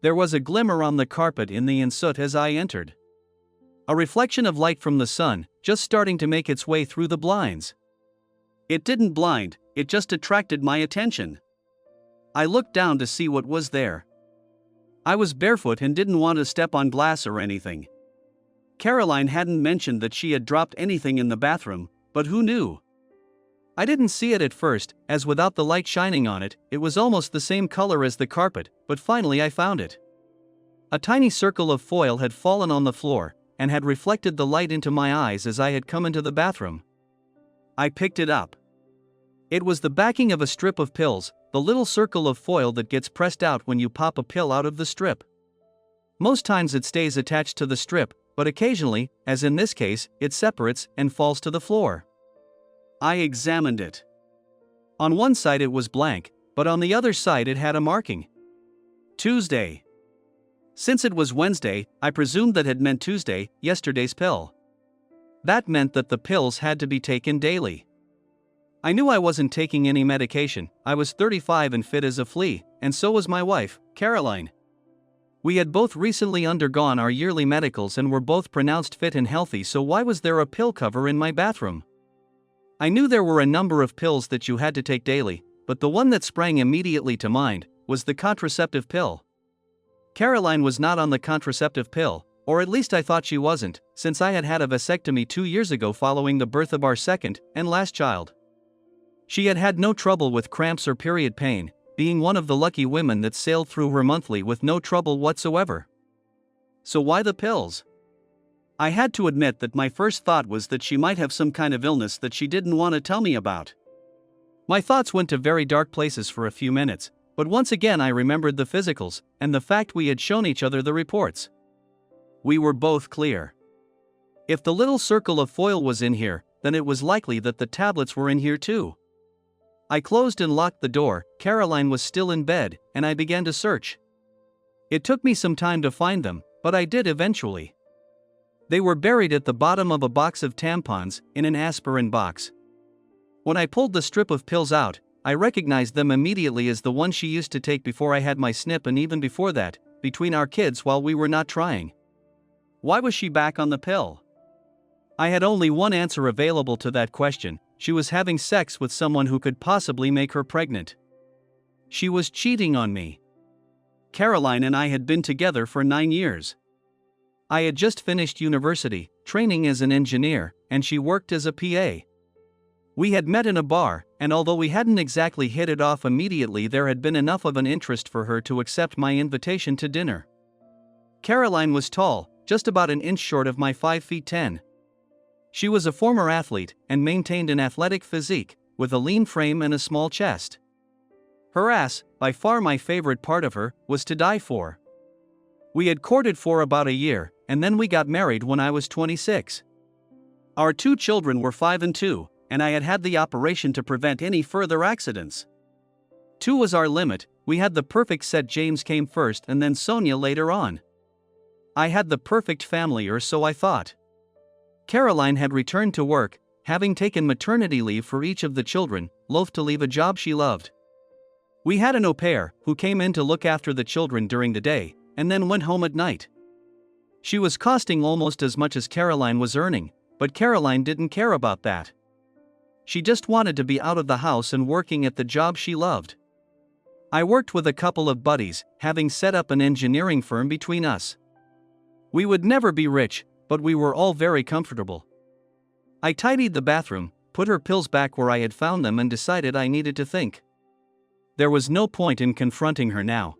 There was a glimmer on the carpet in the ensuite as I entered. A reflection of light from the sun, just starting to make its way through the blinds. It didn't blind, it just attracted my attention. I looked down to see what was there. I was barefoot and didn't want to step on glass or anything. Caroline hadn't mentioned that she had dropped anything in the bathroom, but who knew? I didn't see it at first, as without the light shining on it, it was almost the same color as the carpet, but finally I found it. A tiny circle of foil had fallen on the floor, and had reflected the light into my eyes as I had come into the bathroom. I picked it up. It was the backing of a strip of pills, the little circle of foil that gets pressed out when you pop a pill out of the strip. Most times it stays attached to the strip, but occasionally, as in this case, it separates and falls to the floor. I examined it. On one side it was blank, but on the other side it had a marking. Tuesday. Since it was Wednesday, I presumed that had meant Tuesday, yesterday's pill. That meant that the pills had to be taken daily. I knew I wasn't taking any medication. I was 35 and fit as a flea, and so was my wife, Caroline. We had both recently undergone our yearly medicals and were both pronounced fit and healthy, so why was there a pill cover in my bathroom? I knew there were a number of pills that you had to take daily, but the one that sprang immediately to mind was the contraceptive pill. Caroline was not on the contraceptive pill, or at least I thought she wasn't, since I had had a vasectomy 2 years ago following the birth of our second and last child. She had had no trouble with cramps or period pain, being one of the lucky women that sailed through her monthly with no trouble whatsoever. So why the pills? I had to admit that my first thought was that she might have some kind of illness that she didn't want to tell me about. My thoughts went to very dark places for a few minutes, but once again I remembered the physicals, and the fact we had shown each other the reports. We were both clear. If the little circle of foil was in here, then it was likely that the tablets were in here too. I closed and locked the door. Caroline was still in bed, and I began to search. It took me some time to find them, but I did eventually. They were buried at the bottom of a box of tampons, in an aspirin box. When I pulled the strip of pills out, I recognized them immediately as the one she used to take before I had my snip, and even before that, between our kids while we were not trying. Why was she back on the pill? I had only one answer available to that question. She was having sex with someone who could possibly make her pregnant. She was cheating on me. Caroline and I had been together for 9 years. I had just finished university, training as an engineer, and she worked as a PA. We had met in a bar, and although we hadn't exactly hit it off immediately, there had been enough of an interest for her to accept my invitation to dinner. Caroline was tall, just about an inch short of my 5'10". She was a former athlete and maintained an athletic physique, with a lean frame and a small chest. Her ass, by far my favorite part of her, was to die for. We had courted for about a year, and then we got married when I was 26. Our 2 children were 5 and 2, and I had had the operation to prevent any further accidents. 2 was our limit. We had the perfect set. James came first and then Sonia later on. I had the perfect family, or so I thought. Caroline had returned to work, having taken maternity leave for each of the children, loath to leave a job she loved. We had an au pair, who came in to look after the children during the day, and then went home at night. She was costing almost as much as Caroline was earning, but Caroline didn't care about that. She just wanted to be out of the house and working at the job she loved. I worked with a couple of buddies, having set up an engineering firm between us. We would never be rich, but we were all very comfortable. I tidied the bathroom, put her pills back where I had found them, and decided I needed to think. There was no point in confronting her now.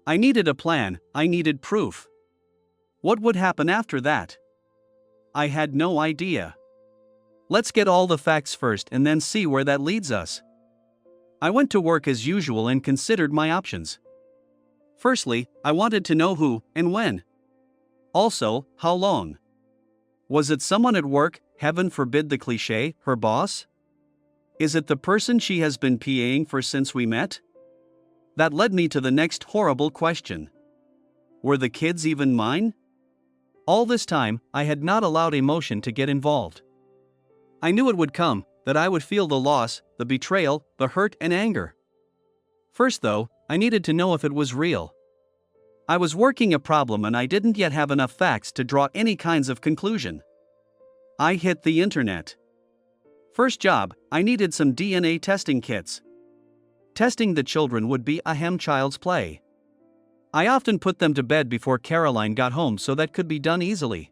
I needed a plan, I needed proof. What would happen after that? I had no idea. Let's get all the facts first and then see where that leads us. I went to work as usual and considered my options. Firstly, I wanted to know who and when. Also, how long? Was it someone at work, heaven forbid the cliché, her boss? Is it the person she has been PAing for since we met? That led me to the next horrible question. Were the kids even mine? All this time, I had not allowed emotion to get involved. I knew it would come, that I would feel the loss, the betrayal, the hurt and anger. First though, I needed to know if it was real. I was working a problem and I didn't yet have enough facts to draw any kinds of conclusion. I hit the internet. First job, I needed some DNA testing kits. Testing the children would be a child's play. I often put them to bed before Caroline got home so that could be done easily.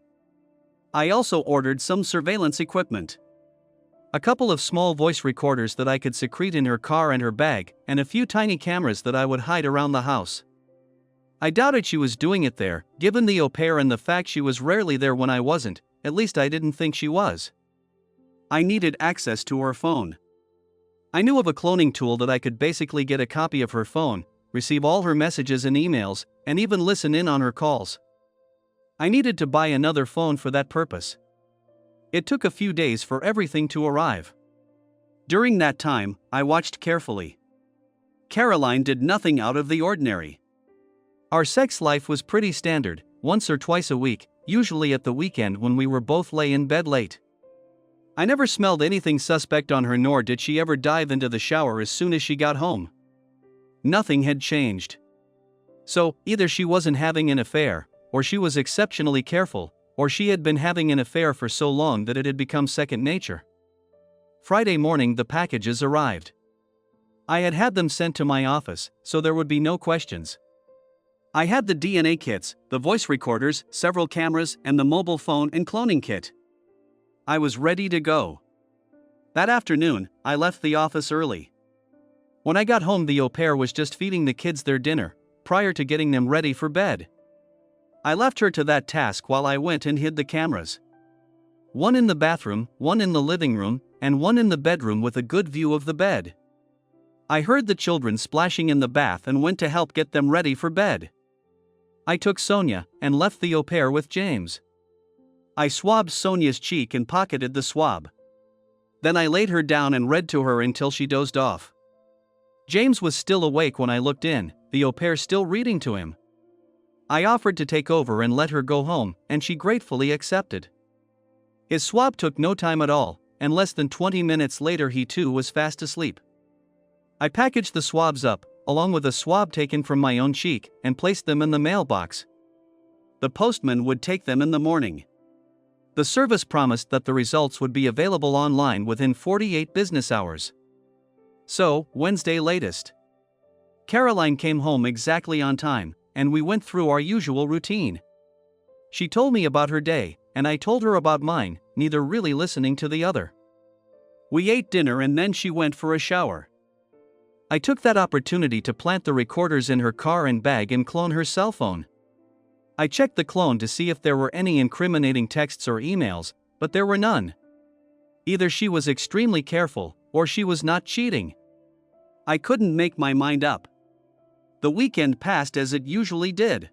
I also ordered some surveillance equipment. A couple of small voice recorders that I could secrete in her car and her bag, and a few tiny cameras that I would hide around the house. I doubted she was doing it there, given the au pair and the fact she was rarely there when I wasn't, at least I didn't think she was. I needed access to her phone. I knew of a cloning tool that I could basically get a copy of her phone, receive all her messages and emails, and even listen in on her calls. I needed to buy another phone for that purpose. It took a few days for everything to arrive. During that time, I watched carefully. Caroline did nothing out of the ordinary. Our sex life was pretty standard, once or twice a week, usually at the weekend when we were both lay in bed late. I never smelled anything suspect on her, nor did she ever dive into the shower as soon as she got home. Nothing had changed. So, either she wasn't having an affair, or she was exceptionally careful, or she had been having an affair for so long that it had become second nature. Friday morning the packages arrived. I had had them sent to my office, so there would be no questions. I had the DNA kits, the voice recorders, several cameras, and the mobile phone and cloning kit. I was ready to go. That afternoon, I left the office early. When I got home, the au pair was just feeding the kids their dinner, prior to getting them ready for bed. I left her to that task while I went and hid the cameras. One in the bathroom, one in the living room, and one in the bedroom with a good view of the bed. I heard the children splashing in the bath and went to help get them ready for bed. I took Sonia and left the au pair with James. I swabbed Sonia's cheek and pocketed the swab. Then I laid her down and read to her until she dozed off. James was still awake when I looked in, the au pair still reading to him. I offered to take over and let her go home, and she gratefully accepted. His swab took no time at all, and less than 20 minutes later he too was fast asleep. I packaged the swabs up, along with a swab taken from my own cheek, and placed them in the mailbox. The postman would take them in the morning. The service promised that the results would be available online within 48 business hours. So, Wednesday latest. Caroline came home exactly on time, and we went through our usual routine. She told me about her day, and I told her about mine, neither really listening to the other. We ate dinner and then she went for a shower. I took that opportunity to plant the recorders in her car and bag and clone her cell phone. I checked the clone to see if there were any incriminating texts or emails, but there were none. Either she was extremely careful, or she was not cheating. I couldn't make my mind up. The weekend passed as it usually did.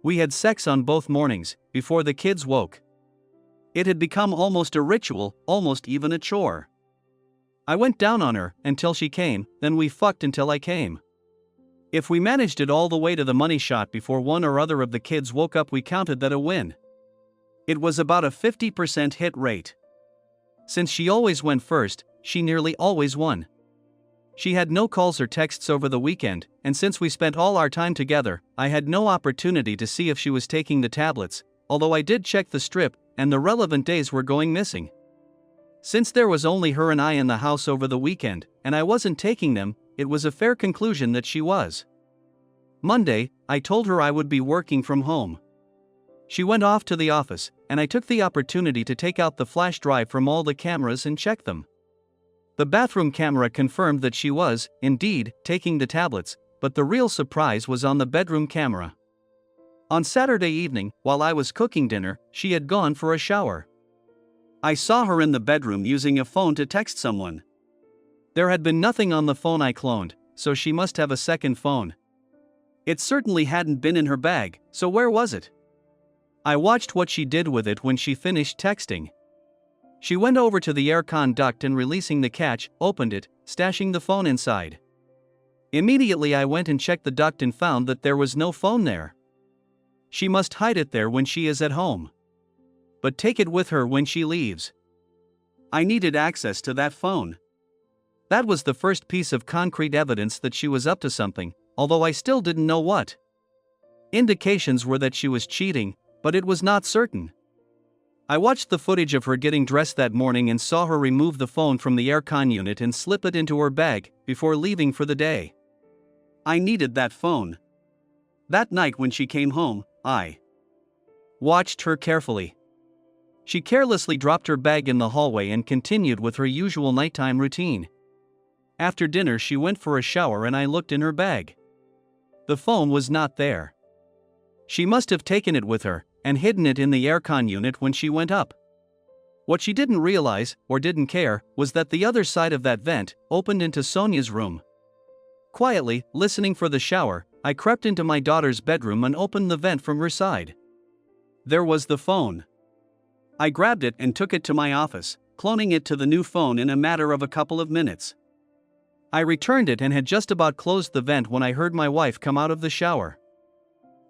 We had sex on both mornings, before the kids woke. It had become almost a ritual, almost even a chore. I went down on her until she came, then we fucked until I came. If we managed it all the way to the money shot before one or other of the kids woke up, we counted that a win. It was about a 50% hit rate. Since she always went first, she nearly always won. She had no calls or texts over the weekend, and since we spent all our time together, I had no opportunity to see if she was taking the tablets, although I did check the strip, and the relevant days were going missing. Since there was only her and I in the house over the weekend, and I wasn't taking them, it was a fair conclusion that she was. Monday, I told her I would be working from home. She went off to the office, and I took the opportunity to take out the flash drive from all the cameras and check them. The bathroom camera confirmed that she was, indeed, taking the tablets, but the real surprise was on the bedroom camera. On Saturday evening, while I was cooking dinner, she had gone for a shower. I saw her in the bedroom using a phone to text someone. There had been nothing on the phone I cloned, so she must have a second phone. It certainly hadn't been in her bag, so where was it? I watched what she did with it when she finished texting. She went over to the aircon duct and, releasing the catch, opened it, stashing the phone inside. Immediately I went and checked the duct and found that there was no phone there. She must hide it there when she is at home. But take it with her when she leaves. I needed access to that phone. That was the first piece of concrete evidence that she was up to something, although I still didn't know what. Indications were that she was cheating, but it was not certain. I watched the footage of her getting dressed that morning and saw her remove the phone from the aircon unit and slip it into her bag before leaving for the day. I needed that phone. That night when she came home, I watched her carefully. She carelessly dropped her bag in the hallway and continued with her usual nighttime routine. After dinner, she went for a shower and I looked in her bag. The phone was not there. She must have taken it with her and hidden it in the aircon unit when she went up. What she didn't realize, or didn't care, was that the other side of that vent opened into Sonia's room. Quietly, listening for the shower, I crept into my daughter's bedroom and opened the vent from her side. There was the phone. I grabbed it and took it to my office, cloning it to the new phone in a matter of a couple of minutes. I returned it and had just about closed the vent when I heard my wife come out of the shower.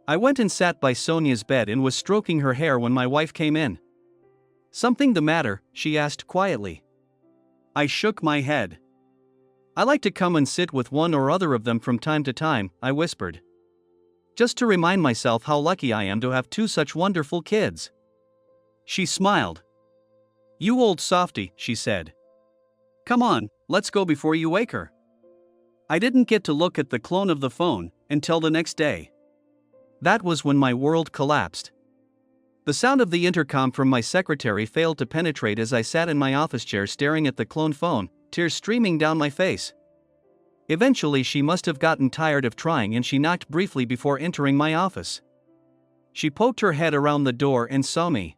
I went and sat by Sonia's bed and was stroking her hair when my wife came in. "Something the matter?" she asked quietly. I shook my head. "I like to come and sit with one or other of them from time to time," I whispered. "Just to remind myself how lucky I am to have two such wonderful kids." She smiled. "You old softy," she said. "Come on, let's go before you wake her." I didn't get to look at the clone of the phone until the next day. That was when my world collapsed. The sound of the intercom from my secretary failed to penetrate as I sat in my office chair staring at the clone phone, tears streaming down my face. Eventually she must have gotten tired of trying and she knocked briefly before entering my office. She poked her head around the door and saw me.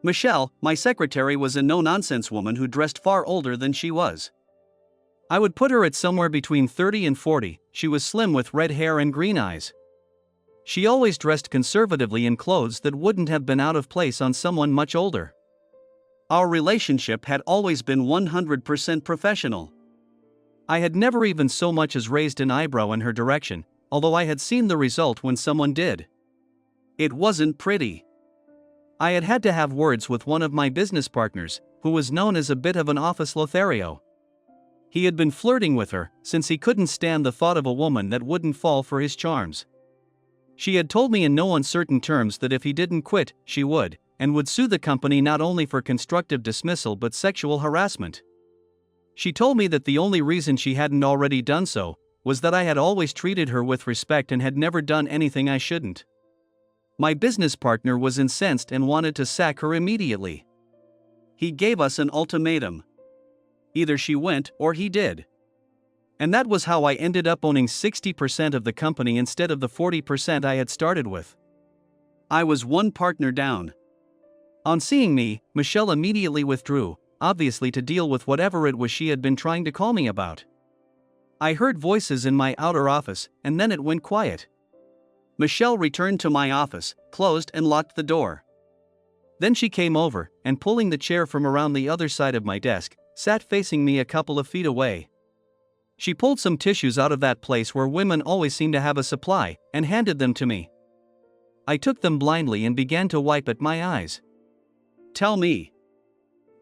Michelle, my secretary, was a no-nonsense woman who dressed far older than she was. I would put her at somewhere between 30 and 40, she was slim with red hair and green eyes. She always dressed conservatively in clothes that wouldn't have been out of place on someone much older. Our relationship had always been 100% professional. I had never even so much as raised an eyebrow in her direction, although I had seen the result when someone did. It wasn't pretty. I had had to have words with one of my business partners, who was known as a bit of an office Lothario. He had been flirting with her, since he couldn't stand the thought of a woman that wouldn't fall for his charms. She had told me in no uncertain terms that if he didn't quit, she would, and would sue the company not only for constructive dismissal but sexual harassment. She told me that the only reason she hadn't already done so was that I had always treated her with respect and had never done anything I shouldn't. My business partner was incensed and wanted to sack her immediately. He gave us an ultimatum. Either she went or he did. And that was how I ended up owning 60% of the company instead of the 40% I had started with. I was one partner down. On seeing me, Michelle immediately withdrew, obviously to deal with whatever it was she had been trying to call me about. I heard voices in my outer office, and then it went quiet. Michelle returned to my office, closed and locked the door. Then she came over, and pulling the chair from around the other side of my desk, sat facing me a couple of feet away. She pulled some tissues out of that place where women always seem to have a supply, and handed them to me. I took them blindly and began to wipe at my eyes. "Tell me,"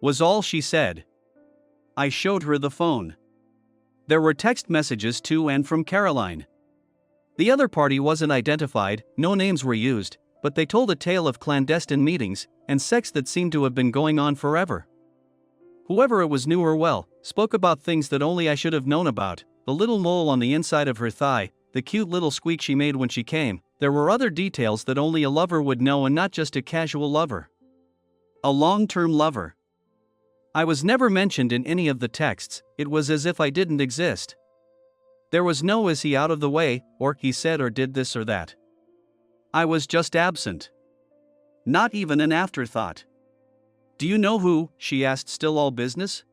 was all she said. I showed her the phone. There were text messages to and from Caroline. The other party wasn't identified, no names were used, but they told a tale of clandestine meetings and sex that seemed to have been going on forever. Whoever it was knew her well, spoke about things that only I should have known about, the little mole on the inside of her thigh, the cute little squeak she made when she came. There were other details that only a lover would know and not just a casual lover. A long-term lover. I was never mentioned in any of the texts, it was as if I didn't exist. There was no "is he out of the way," or "he said or did this or that." I was just absent. Not even an afterthought. "Do you know who?" she asked, still all business.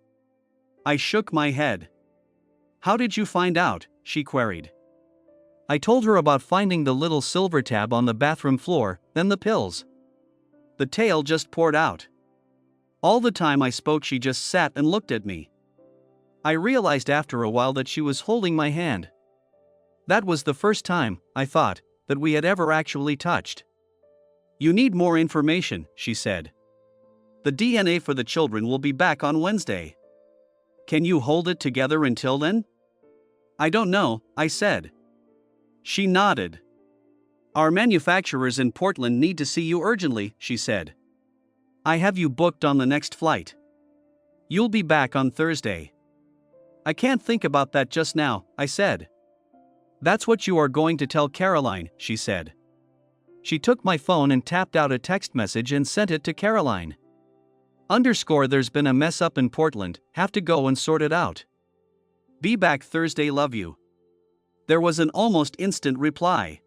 I shook my head. "How did you find out?" she queried. I told her about finding the little silver tab on the bathroom floor, then the pills. The tale just poured out. All the time I spoke she just sat and looked at me. I realized after a while that she was holding my hand. That was the first time, I thought, that we had ever actually touched. "You need more information," she said. "The DNA for the children will be back on Wednesday. Can you hold it together until then?" "I don't know," I said. She nodded. Our manufacturers in Portland need to see you urgently, she said. I have you booked on the next flight. You'll be back on Thursday. I can't think about that just now, I said. That's what you are going to tell Caroline, she said. She took my phone and tapped out a text message and sent it to Caroline. There's been a mess up in Portland, have to go and sort it out. Be back Thursday, love you. There was an almost instant reply.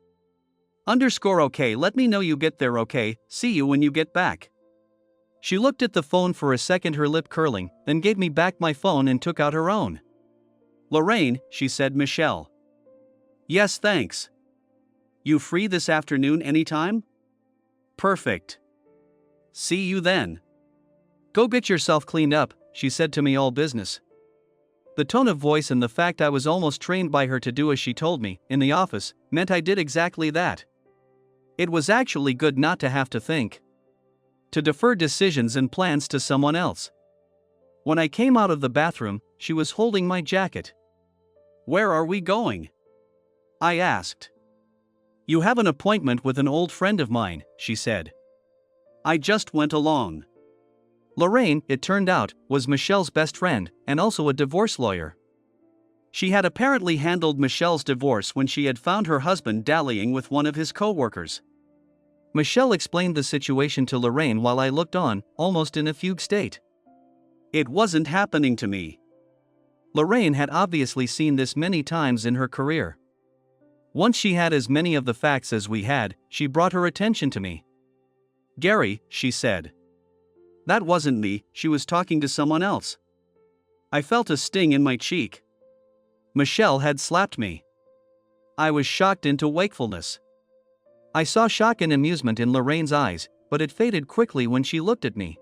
Okay, let me know you get there, okay, see you when you get back. She looked at the phone for a second, her lip curling, then gave me back my phone and took out her own. Lorraine, she said, Michelle. Yes, thanks. You free this afternoon anytime? Perfect. See you then. Go get yourself cleaned up, she said to me, all business. The tone of voice and the fact I was almost trained by her to do as she told me, in the office, meant I did exactly that. It was actually good not to have to think. To defer decisions and plans to someone else. When I came out of the bathroom, she was holding my jacket. Where are we going? I asked. You have an appointment with an old friend of mine, she said. I just went along. Lorraine, it turned out, was Michelle's best friend, and also a divorce lawyer. She had apparently handled Michelle's divorce when she had found her husband dallying with one of his co-workers. Michelle explained the situation to Lorraine while I looked on, almost in a fugue state. It wasn't happening to me. Lorraine had obviously seen this many times in her career. Once she had as many of the facts as we had, she brought her attention to me. Gary, she said. That wasn't me, she was talking to someone else. I felt a sting in my cheek. Michelle had slapped me. I was shocked into wakefulness. I saw shock and amusement in Lorraine's eyes, but it faded quickly when she looked at me.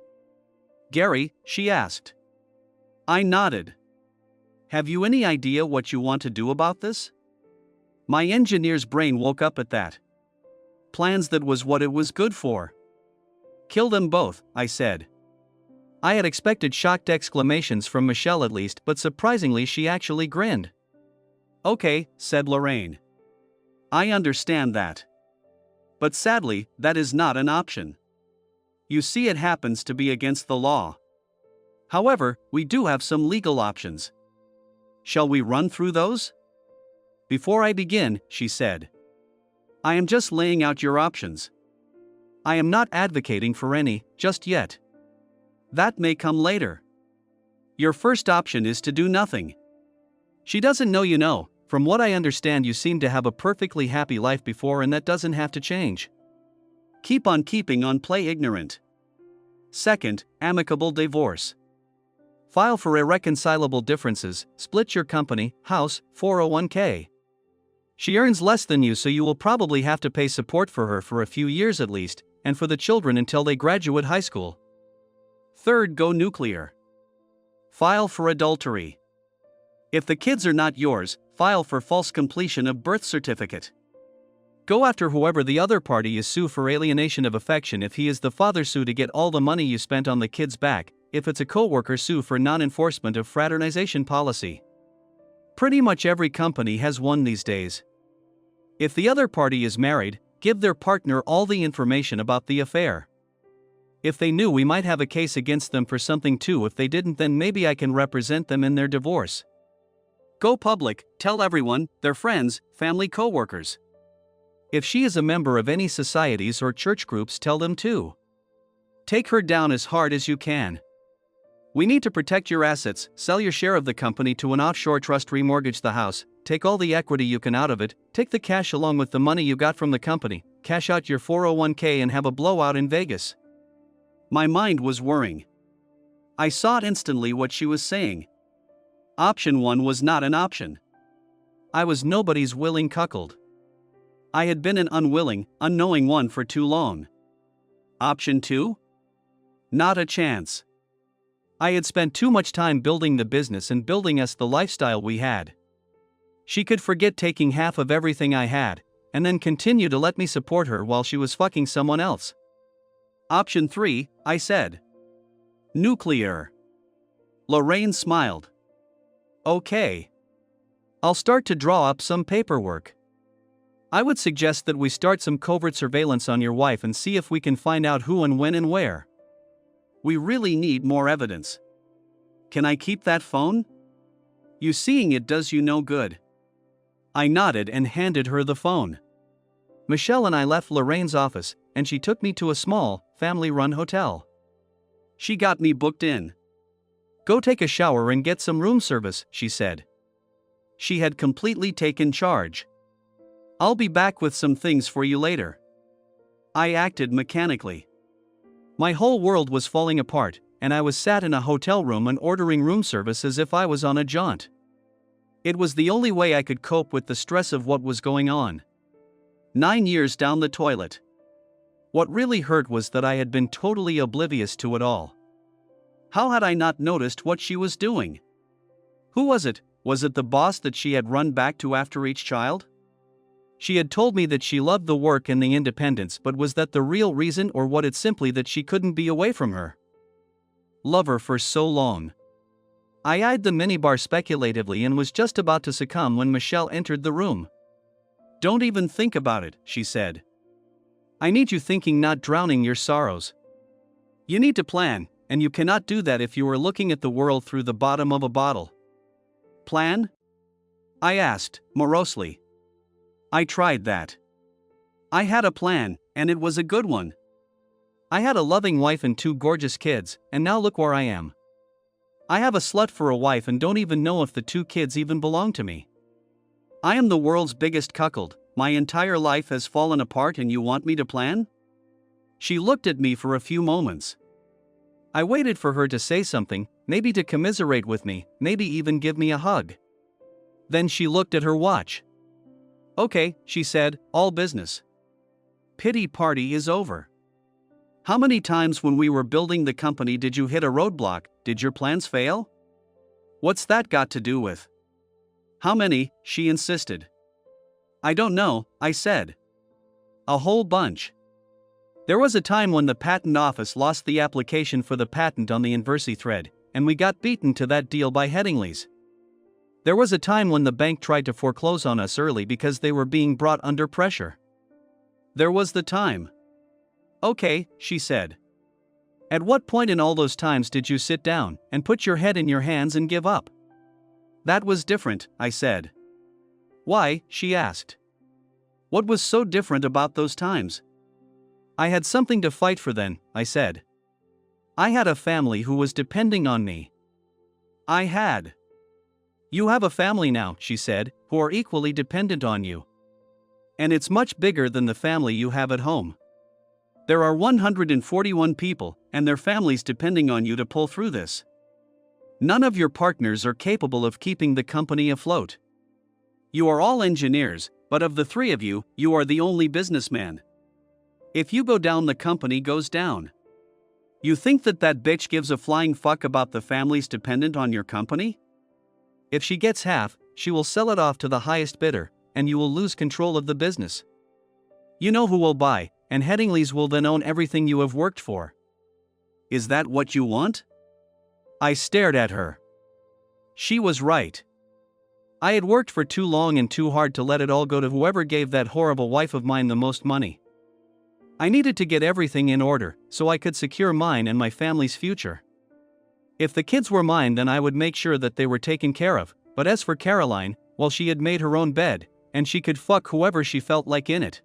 Gary, she asked. I nodded. Have you any idea what you want to do about this? My engineer's brain woke up at that. Plans, that was what it was good for. Kill them both, I said. I had expected shocked exclamations from Michelle at least, but surprisingly she actually grinned. Okay, said Lorraine. I understand that. But sadly, that is not an option. You see, it happens to be against the law. However, we do have some legal options. Shall we run through those? Before I begin, she said. I am just laying out your options. I am not advocating for any, just yet. That may come later. Your first option is to do nothing. She doesn't know you know. From what I understand, you seem to have a perfectly happy life before, and that doesn't have to change. Keep on keeping on, play ignorant. Second, amicable divorce. File for irreconcilable differences, split your company, house, 401k. She earns less than you, so you will probably have to pay support for her for a few years at least, and for the children until they graduate high school. Third, go nuclear. File for adultery. If the kids are not yours, file for false completion of birth certificate. Go after whoever the other party is, sue for alienation of affection. If he is the father, sue to get all the money you spent on the kids back. If it's a co-worker, sue for non-enforcement of fraternization policy. Pretty much every company has one these days. If the other party is married, give their partner all the information about the affair. If they knew, we might have a case against them for something too. If they didn't, then maybe I can represent them in their divorce. Go public, tell everyone, their friends, family, co-workers. If she is a member of any societies or church groups, tell them too. Take her down as hard as you can. We need to protect your assets, sell your share of the company to an offshore trust, remortgage the house, take all the equity you can out of it, take the cash along with the money you got from the company, cash out your 401k and have a blowout in Vegas. My mind was whirring. I saw instantly what she was saying. Option 1 was not an option. I was nobody's willing cuckold. I had been an unwilling, unknowing one for too long. Option 2? Not a chance. I had spent too much time building the business and building us the lifestyle we had. She could forget taking half of everything I had, and then continue to let me support her while she was fucking someone else. Option 3, I said. Nuclear. Lorraine smiled. Okay. I'll start to draw up some paperwork. I would suggest that we start some covert surveillance on your wife and see if we can find out who and when and where. We really need more evidence. Can I keep that phone? You seeing it does you no good. I nodded and handed her the phone. Michelle and I left Lorraine's office, and she took me to a small, family-run hotel. She got me booked in. Go take a shower and get some room service, she said. She had completely taken charge. I'll be back with some things for you later. I acted mechanically. My whole world was falling apart, and I was sat in a hotel room and ordering room service as if I was on a jaunt. It was the only way I could cope with the stress of what was going on. 9 years down the toilet. What really hurt was that I had been totally oblivious to it all. How had I not noticed what she was doing? Who was it? Was it the boss that she had run back to after each child? She had told me that she loved the work and the independence, but was that the real reason, or was it simply that she couldn't be away from her lover for so long? I eyed the minibar speculatively and was just about to succumb when Michelle entered the room. Don't even think about it, she said. I need you thinking, not drowning your sorrows. You need to plan, and you cannot do that if you are looking at the world through the bottom of a bottle. Plan? I asked, morosely. I tried that. I had a plan, and it was a good one. I had a loving wife and 2 gorgeous kids, and now look where I am. I have a slut for a wife and don't even know if the 2 kids even belong to me. I am the world's biggest cuckold. My entire life has fallen apart and you want me to plan? She looked at me for a few moments. I waited for her to say something, maybe to commiserate with me, maybe even give me a hug. Then she looked at her watch. Okay, she said, all business. Pity party is over. How many times when we were building the company did you hit a roadblock? Did your plans fail? What's that got to do with? How many? She insisted. I don't know, I said. A whole bunch. There was a time when the patent office lost the application for the patent on the inversi thread, and we got beaten to that deal by Headingley's. There was a time when the bank tried to foreclose on us early because they were being brought under pressure. There was the time. Okay, she said. At what point in all those times did you sit down and put your head in your hands and give up? That was different, I said. Why? She asked. What was so different about those times? I had something to fight for then, I said. I had a family who was depending on me. I had. You have a family now, she said, who are equally dependent on you. And it's much bigger than the family you have at home. There are 141 people, and their families depending on you to pull through this. None of your partners are capable of keeping the company afloat. You are all engineers, but of the 3 of you, you are the only businessman. If you go down, the company goes down. You think that bitch gives a flying fuck about the families dependent on your company? If she gets half, she will sell it off to the highest bidder, and you will lose control of the business. You know who will buy, and Headingley's will then own everything you have worked for. Is that what you want? I stared at her. She was right. I had worked for too long and too hard to let it all go to whoever gave that horrible wife of mine the most money. I needed to get everything in order, so I could secure mine and my family's future. If the kids were mine, then I would make sure that they were taken care of, but as for Caroline, well, she had made her own bed, and she could fuck whoever she felt like in it.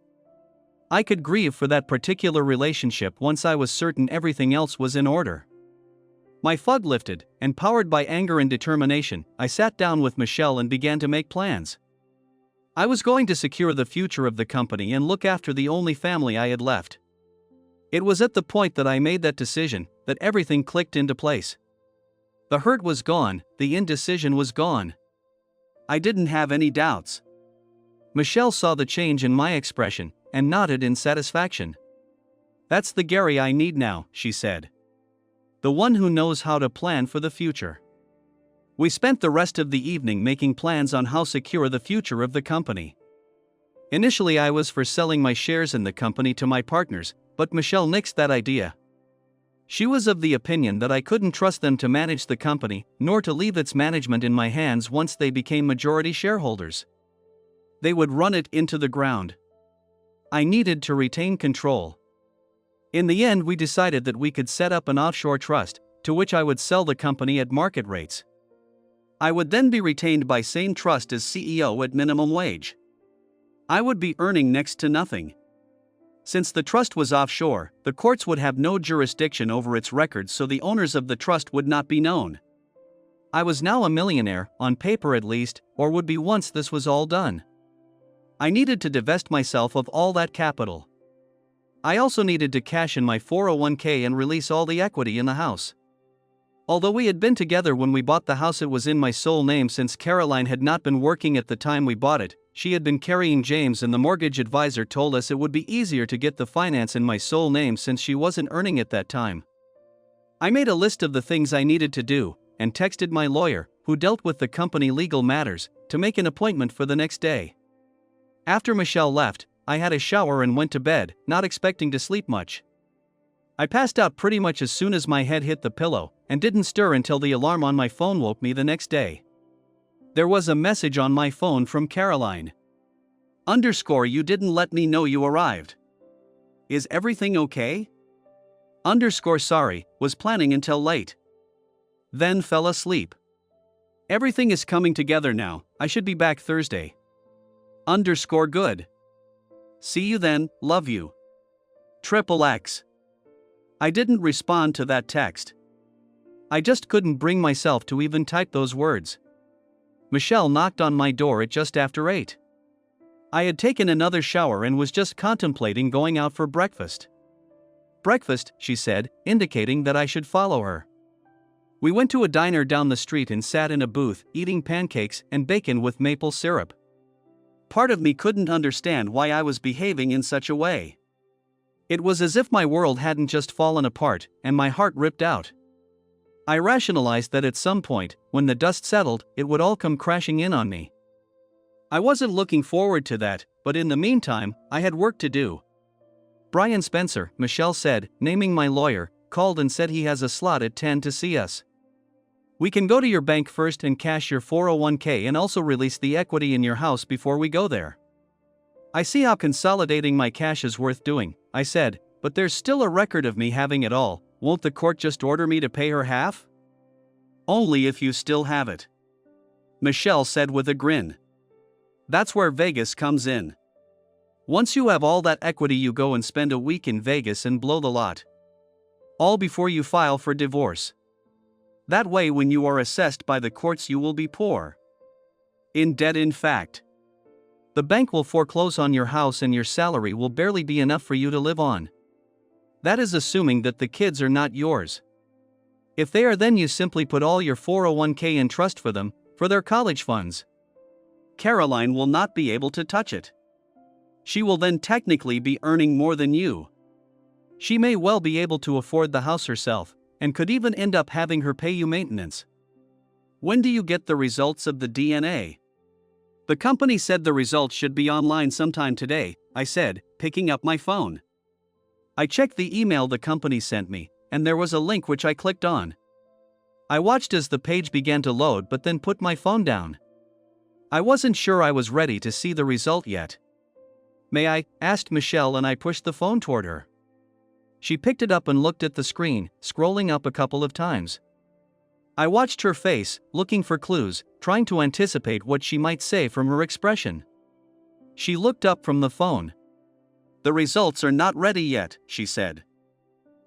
I could grieve for that particular relationship once I was certain everything else was in order. My fog lifted, and powered by anger and determination, I sat down with Michelle and began to make plans. I was going to secure the future of the company and look after the only family I had left. It was at the point that I made that decision that everything clicked into place. The hurt was gone, the indecision was gone. I didn't have any doubts. Michelle saw the change in my expression and nodded in satisfaction. That's the Gary I need now, she said. The one who knows how to plan for the future. We spent the rest of the evening making plans on how secure the future of the company. Initially, I was for selling my shares in the company to my partners, but Michelle nixed that idea. She was of the opinion that I couldn't trust them to manage the company, nor to leave its management in my hands once they became majority shareholders. they would run it into the ground. I needed to retain control. In the end, we decided that we could set up an offshore trust, to which I would sell the company at market rates. I would then be retained by same trust as CEO at minimum wage. I would be earning next to nothing. Since the trust was offshore, the courts would have no jurisdiction over its records, so the owners of the trust would not be known. I was now a millionaire, on paper at least, or would be once this was all done. I needed to divest myself of all that capital. I also needed to cash in my 401k and release all the equity in the house. Although we had been together when we bought the house, it was in my sole name since Caroline had not been working at the time we bought it. She had been carrying James, and the mortgage advisor told us it would be easier to get the finance in my sole name since she wasn't earning at that time. I made a list of the things I needed to do, and texted my lawyer, who dealt with the company legal matters, to make an appointment for the next day. After Michelle left, I had a shower and went to bed, not expecting to sleep much. I passed out pretty much as soon as my head hit the pillow, and didn't stir until the alarm on my phone woke me the next day. There was a message on my phone from Caroline. _You didn't let me know you arrived. Is everything okay? _sorry, was planning until late. Then fell asleep. Everything is coming together now, I should be back Thursday. _good. See you then, love you. XXX. I didn't respond to that text. I just couldn't bring myself to even type those words. Michelle knocked on my door at just after 8. I had taken another shower and was just contemplating going out for breakfast. Breakfast, she said, indicating that I should follow her. We went to a diner down the street and sat in a booth, eating pancakes and bacon with maple syrup. Part of me couldn't understand why I was behaving in such a way. It was as if my world hadn't just fallen apart, and my heart ripped out. I rationalized that at some point, when the dust settled, it would all come crashing in on me. I wasn't looking forward to that, but in the meantime, I had work to do. Brian Spencer, Michelle said, naming my lawyer, called and said he has a slot at 10 to see us. We can go to your bank first and cash your 401k and also release the equity in your house before we go there. I see how consolidating my cash is worth doing, I said, but there's still a record of me having it all. Won't the court just order me to pay her half? Only if you still have it. Michelle said with a grin. That's where Vegas comes in. Once you have all that equity, you go and spend a week in Vegas and blow the lot. All before you file for divorce. That way, when you are assessed by the courts, you will be poor. In debt, in fact. The bank will foreclose on your house and your salary will barely be enough for you to live on. That is assuming that the kids are not yours. If they are, then you simply put all your 401k in trust for them, for their college funds. Caroline will not be able to touch it. She will then technically be earning more than you. She may well be able to afford the house herself, and could even end up having her pay you maintenance. When do you get the results of the DNA? The company said the results should be online sometime today, I said, picking up my phone. I checked the email the company sent me, and there was a link which I clicked on. I watched as the page began to load but then put my phone down. I wasn't sure I was ready to see the result yet. May I? Asked Michelle, and I pushed the phone toward her. She picked it up and looked at the screen, scrolling up a couple of times. I watched her face, looking for clues, trying to anticipate what she might say from her expression. She looked up from the phone. The results are not ready yet, she said.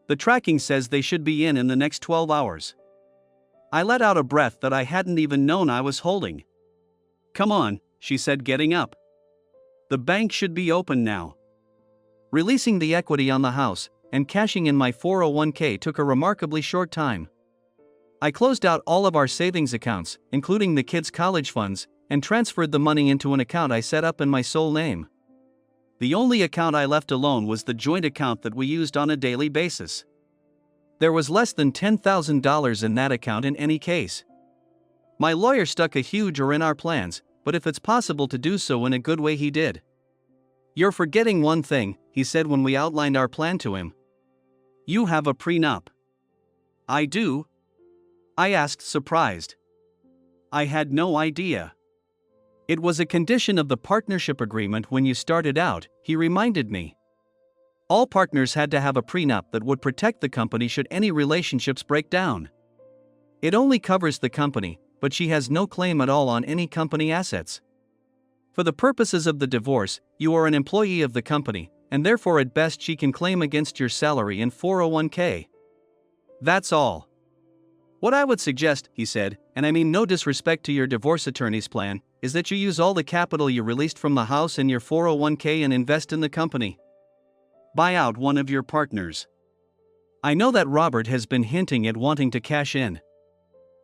The tracking says they should be in the next 12 hours. I let out a breath that I hadn't even known I was holding. Come on, she said, getting up. The bank should be open now. Releasing the equity on the house and cashing in my 401k took a remarkably short time. I closed out all of our savings accounts, including the kids' college funds, and transferred the money into an account I set up in my sole name. The only account I left alone was the joint account that we used on a daily basis. There was less than $10,000 in that account in any case. My lawyer stuck a huge "or" in our plans, but if it's possible to do so in a good way, he did. You're forgetting one thing, he said when we outlined our plan to him. You have a prenup. I do? I asked, surprised. I had no idea. It was a condition of the partnership agreement when you started out, he reminded me. All partners had to have a prenup that would protect the company should any relationships break down. It only covers the company, but she has no claim at all on any company assets. For the purposes of the divorce, you are an employee of the company, and therefore at best she can claim against your salary and 401k. That's all. What I would suggest, he said, and I mean no disrespect to your divorce attorney's plan, is that you use all the capital you released from the house and your 401k and invest in the company. Buy out one of your partners. I know that Robert has been hinting at wanting to cash in.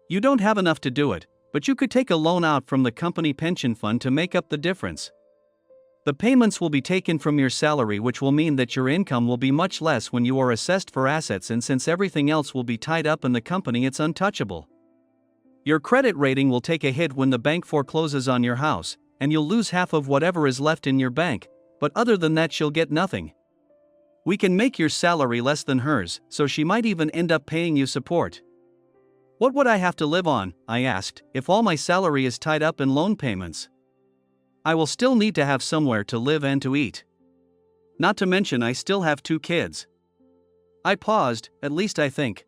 You don't have enough to do it, but you could take a loan out from the company pension fund to make up the difference. The payments will be taken from your salary, which will mean that your income will be much less when you are assessed for assets, and since everything else will be tied up in the company, it's untouchable. Your credit rating will take a hit when the bank forecloses on your house, and you'll lose half of whatever is left in your bank, but other than that she'll get nothing. We can make your salary less than hers, so she might even end up paying you support. What would I have to live on, I asked, if all my salary is tied up in loan payments? I will still need to have somewhere to live and to eat. Not to mention I still have 2 kids. I paused, at least I think.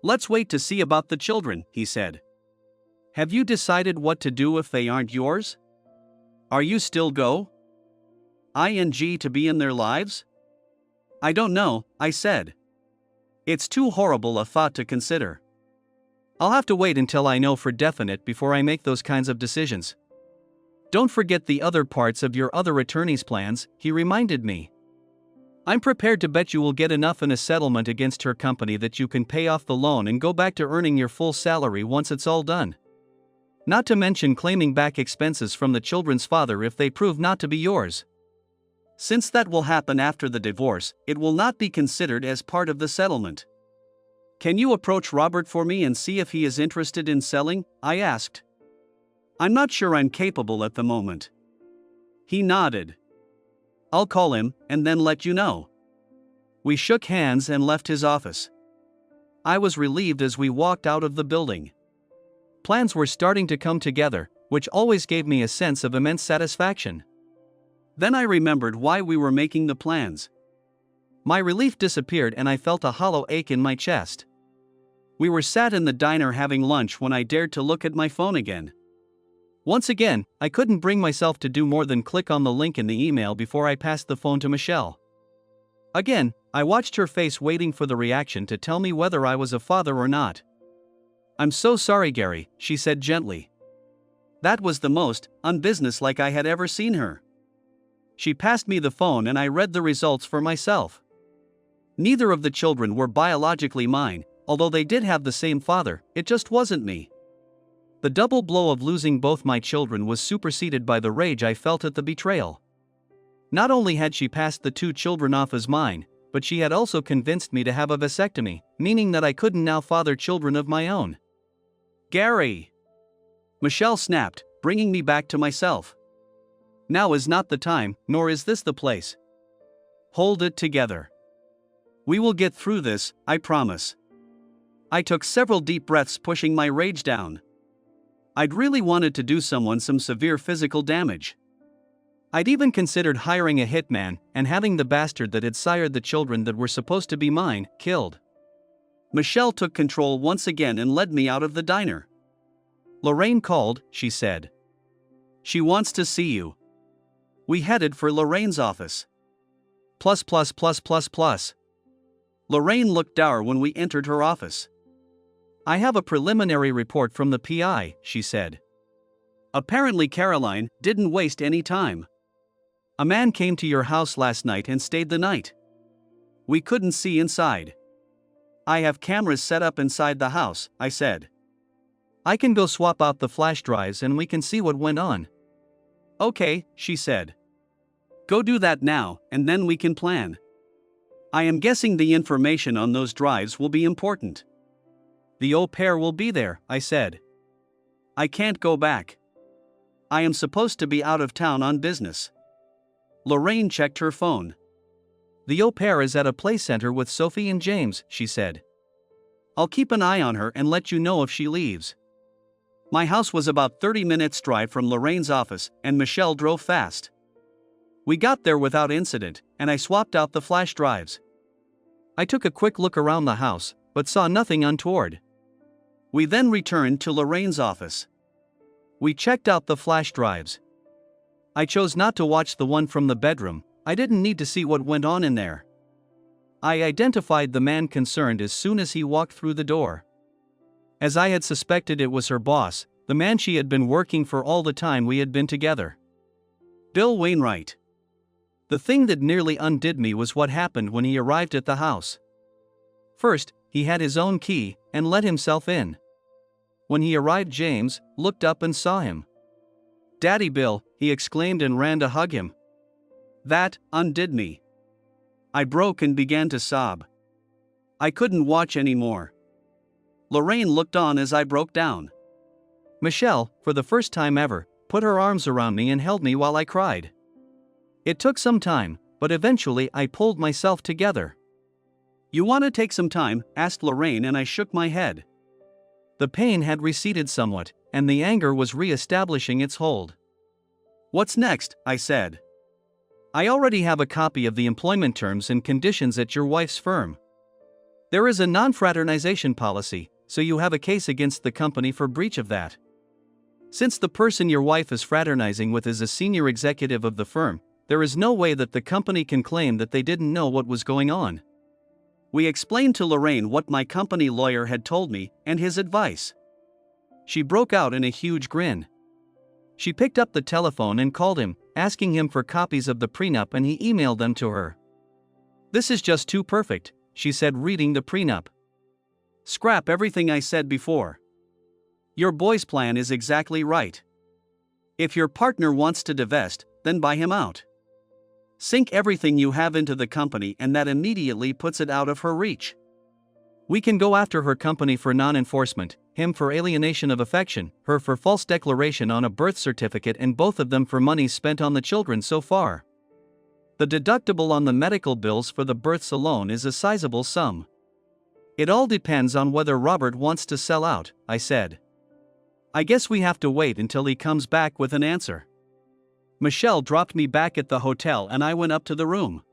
Let's wait to see about the children, he said. Have you decided what to do if they aren't yours? Are you still ing to be in their lives? I don't know, I said. It's too horrible a thought to consider. I'll have to wait until I know for definite before I make those kinds of decisions. Don't forget the other parts of your other attorney's plans, he reminded me. I'm prepared to bet you will get enough in a settlement against her company that you can pay off the loan and go back to earning your full salary once it's all done. Not to mention claiming back expenses from the children's father if they prove not to be yours. Since that will happen after the divorce, it will not be considered as part of the settlement. Can you approach Robert for me and see if he is interested in selling? I asked. I'm not sure I'm capable at the moment. He nodded. I'll call him and then let you know. We shook hands and left his office. I was relieved as we walked out of the building. Plans were starting to come together, which always gave me a sense of immense satisfaction. Then I remembered why we were making the plans. My relief disappeared and I felt a hollow ache in my chest. We were sat in the diner having lunch when I dared to look at my phone again. Once again, I couldn't bring myself to do more than click on the link in the email before I passed the phone to Michelle. Again, I watched her face waiting for the reaction to tell me whether I was a father or not. I'm so sorry, Gary, she said gently. That was the most unbusinesslike I had ever seen her. She passed me the phone and I read the results for myself. Neither of the children were biologically mine, although they did have the same father, it just wasn't me. The double blow of losing both my children was superseded by the rage I felt at the betrayal. Not only had she passed the 2 children off as mine, but she had also convinced me to have a vasectomy, meaning that I couldn't now father children of my own. Gary! Michelle snapped, bringing me back to myself. Now is not the time, nor is this the place. Hold it together. We will get through this, I promise. I took several deep breaths, pushing my rage down. I'd really wanted to do someone some severe physical damage. I'd even considered hiring a hitman and having the bastard that had sired the children that were supposed to be mine killed. Michelle took control once again and led me out of the diner. Lorraine called, she said. She wants to see you. We headed for Lorraine's office. Lorraine looked dour when we entered her office. I have a preliminary report from the PI, she said. Apparently Caroline didn't waste any time. A man came to your house last night and stayed the night. We couldn't see inside. I have cameras set up inside the house, I said. I can go swap out the flash drives and we can see what went on. Okay, she said. Go do that now, and then we can plan. I am guessing the information on those drives will be important. The au pair will be there, I said. I can't go back. I am supposed to be out of town on business. Lorraine checked her phone. The au pair is at a play center with Sophie and James, she said. I'll keep an eye on her and let you know if she leaves. My house was about 30 minutes drive from Lorraine's office, and Michelle drove fast. We got there without incident, and I swapped out the flash drives. I took a quick look around the house, but saw nothing untoward. We then returned to Lorraine's office. We checked out the flash drives. I chose not to watch the one from the bedroom. I didn't need to see what went on in there. I identified the man concerned as soon as he walked through the door. As I had suspected, it was her boss, the man she had been working for all the time we had been together. Bill Wainwright. The thing that nearly undid me was what happened when he arrived at the house. First, he had his own key and let himself in. When he arrived, James looked up and saw him. "Daddy Bill," he exclaimed and ran to hug him. That undid me. I broke and began to sob. I couldn't watch anymore. Lorraine looked on as I broke down. Michelle, for the first time ever, put her arms around me and held me while I cried. It took some time, but eventually I pulled myself together. "You want to take some time?" asked Lorraine, and I shook my head. The pain had receded somewhat, and the anger was re-establishing its hold. "What's next?" I said. "I already have a copy of the employment terms and conditions at your wife's firm. There is a non-fraternization policy, so you have a case against the company for breach of that. Since the person your wife is fraternizing with is a senior executive of the firm, there is no way that the company can claim that they didn't know what was going on." We explained to Lorraine what my company lawyer had told me and his advice. She broke out in a huge grin. She picked up the telephone and called him, asking him for copies of the prenup, and he emailed them to her. "This is just too perfect," she said, reading the prenup. "Scrap everything I said before. Your boy's plan is exactly right. If your partner wants to divest, then buy him out. Sink everything you have into the company, and that immediately puts it out of her reach. We can go after her company for non-enforcement, him for alienation of affection, her for false declaration on a birth certificate, and both of them for money spent on the children so far. The deductible on the medical bills for the births alone is a sizable sum. It all depends on whether Robert wants to sell out," I said. "I guess we have to wait until he comes back with an answer." Michelle dropped me back at the hotel and I went up to the room.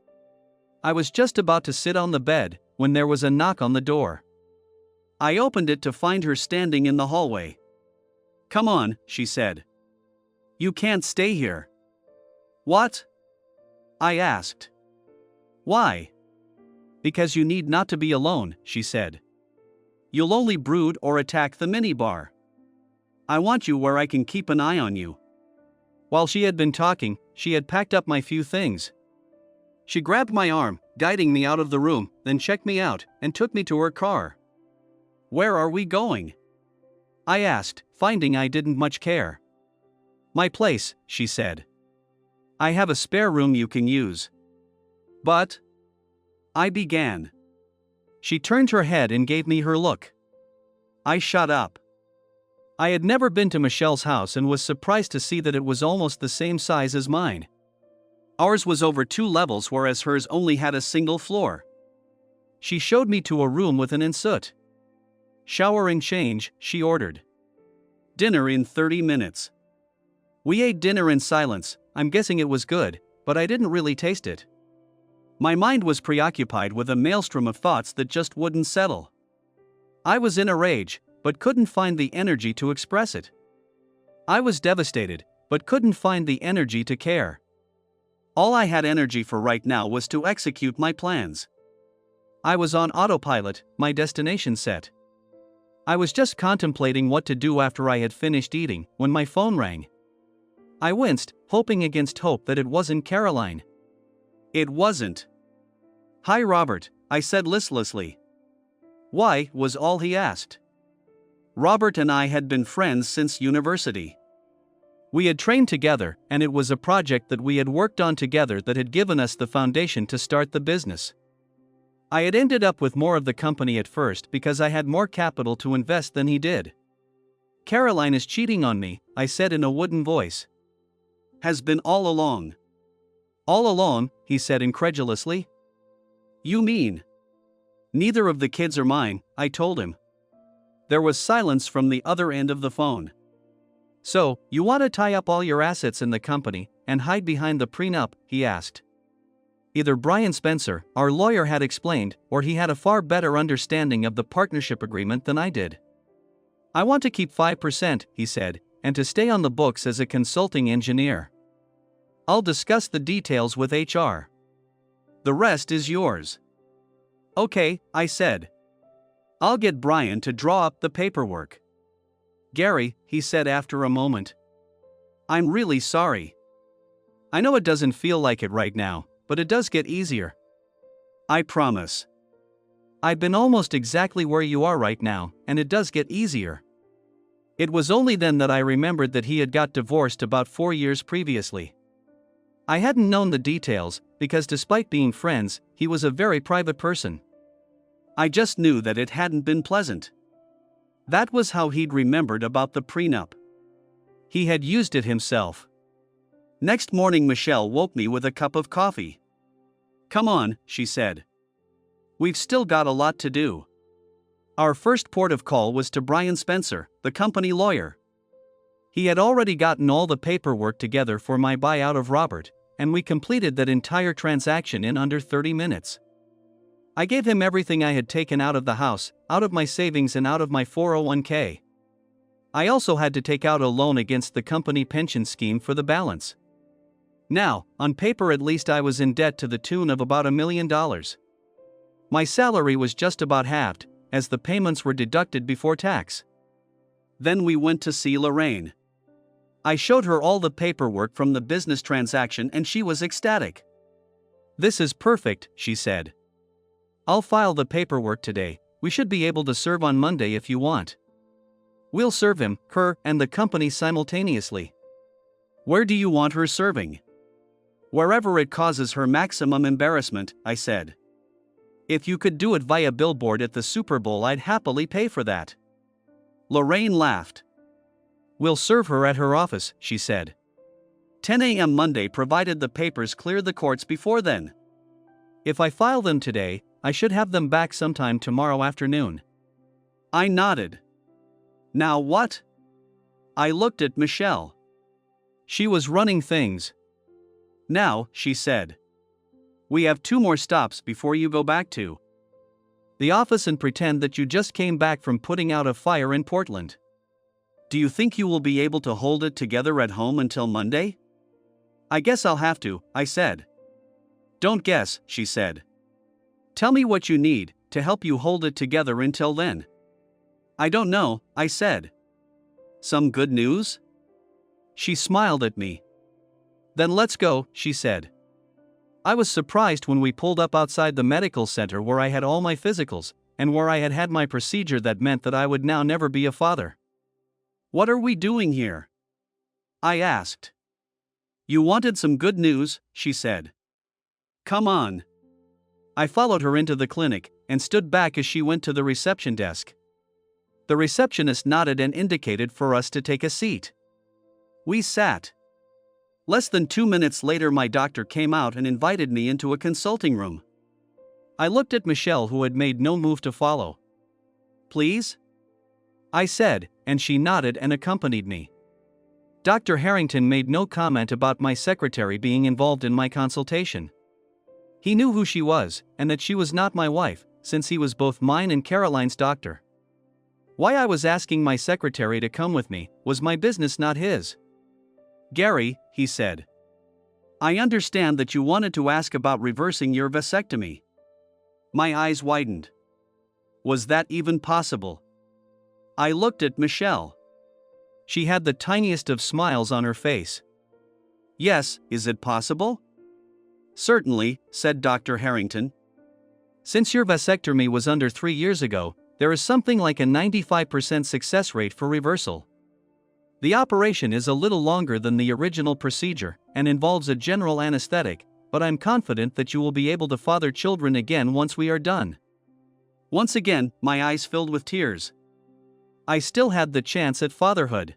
I was just about to sit on the bed when there was a knock on the door. I opened it to find her standing in the hallway. "Come on," she said. "You can't stay here." "What?" I asked. "Why?" "Because you need not to be alone," she said. "You'll only brood or attack the minibar. I want you where I can keep an eye on you." While she had been talking, she had packed up my few things. She grabbed my arm, guiding me out of the room, then checked me out and took me to her car. "Where are we going?" I asked, finding I didn't much care. "My place," she said. "I have a spare room you can use." "But," I began. She turned her head and gave me her look. I shut up. I had never been to Michelle's house and was surprised to see that it was almost the same size as mine. Ours was over 2 levels, whereas hers only had a single floor. She showed me to a room with an ensuite. "Shower and change," she ordered. "Dinner in 30 minutes. We ate dinner in silence. I'm guessing it was good, but I didn't really taste it. My mind was preoccupied with a maelstrom of thoughts that just wouldn't settle. I was in a rage, but couldn't find the energy to express it. I was devastated, but couldn't find the energy to care. All I had energy for right now was to execute my plans. I was on autopilot, my destination set. I was just contemplating what to do after I had finished eating, when my phone rang. I winced, hoping against hope that it wasn't Caroline. It wasn't. "Hi Robert," I said listlessly. "Why?" was all he asked. Robert and I had been friends since university. We had trained together, and it was a project that we had worked on together that had given us the foundation to start the business. I had ended up with more of the company at first because I had more capital to invest than he did. "Caroline is cheating on me," I said in a wooden voice. "Has been all along." "All along?" he said incredulously. "You mean?" "Neither of the kids are mine," I told him. There was silence from the other end of the phone. So, you want to tie up all your assets in the company and hide behind the prenup? He asked. Either Brian Spencer, our lawyer, had explained, or he had a far better understanding of the partnership agreement than I did. I want to keep 5%, he said, and to stay on the books as a consulting engineer. I'll discuss the details with HR. The rest is yours. Okay, I said. I'll get Brian to draw up the paperwork. Gary, he said after a moment. I'm really sorry. I know it doesn't feel like it right now, but it does get easier. I promise. I've been almost exactly where you are right now, and it does get easier. It was only then that I remembered that he had got divorced about 4 years previously. I hadn't known the details, because despite being friends, he was a very private person. I just knew that it hadn't been pleasant. That was how he'd remembered about the prenup. He had used it himself. Next morning, Michelle woke me with a cup of coffee. Come on, she said. We've still got a lot to do. Our first port of call was to Brian Spencer, the company lawyer. He had already gotten all the paperwork together for my buyout of Robert, and we completed that entire transaction in under 30 minutes. I gave him everything I had taken out of the house, out of my savings and out of my 401k. I also had to take out a loan against the company pension scheme for the balance. Now, on paper at least, I was in debt to the tune of about $1 million. My salary was just about halved, as the payments were deducted before tax. Then we went to see Lorraine. I showed her all the paperwork from the business transaction and she was ecstatic. This is perfect, she said. I'll file the paperwork today. We should be able to serve on Monday if you want. We'll serve him, her, and the company simultaneously. Where do you want her serving? Wherever it causes her maximum embarrassment, I said. If you could do it via billboard at the Super Bowl, I'd happily pay for that. Lorraine laughed. We'll serve her at her office, she said. 10 a.m. Monday, provided the papers clear the courts before then. If I file them today, I should have them back sometime tomorrow afternoon. I nodded. Now what? I looked at Michelle. She was running things. Now, she said. We have 2 more stops before you go back to the office and pretend that you just came back from putting out a fire in Portland. Do you think you will be able to hold it together at home until Monday? I guess I'll have to, I said. Don't guess, she said. Tell me what you need to help you hold it together until then. I don't know, I said. Some good news? She smiled at me. Then let's go, she said. I was surprised when we pulled up outside the medical center where I had all my physicals, and where I had had my procedure that meant that I would now never be a father. What are we doing here? I asked. You wanted some good news, she said. Come on. I followed her into the clinic, and stood back as she went to the reception desk. The receptionist nodded and indicated for us to take a seat. We sat. Less than 2 minutes later, my doctor came out and invited me into a consulting room. I looked at Michelle, who had made no move to follow. Please? I said, and she nodded and accompanied me. Dr. Harrington made no comment about my secretary being involved in my consultation. He knew who she was, and that she was not my wife, since he was both mine and Caroline's doctor. Why I was asking my secretary to come with me was my business, not his. Gary, he said. I understand that you wanted to ask about reversing your vasectomy. My eyes widened. Was that even possible? I looked at Michelle. She had the tiniest of smiles on her face. Yes, is it possible? Certainly, said Dr. Harrington. Since your vasectomy was under 3 years ago, there is something like a 95% success rate for reversal. The operation is a little longer than the original procedure and involves a general anesthetic, but I'm confident that you will be able to father children again once we are done. Once again, my eyes filled with tears. I still had the chance at fatherhood.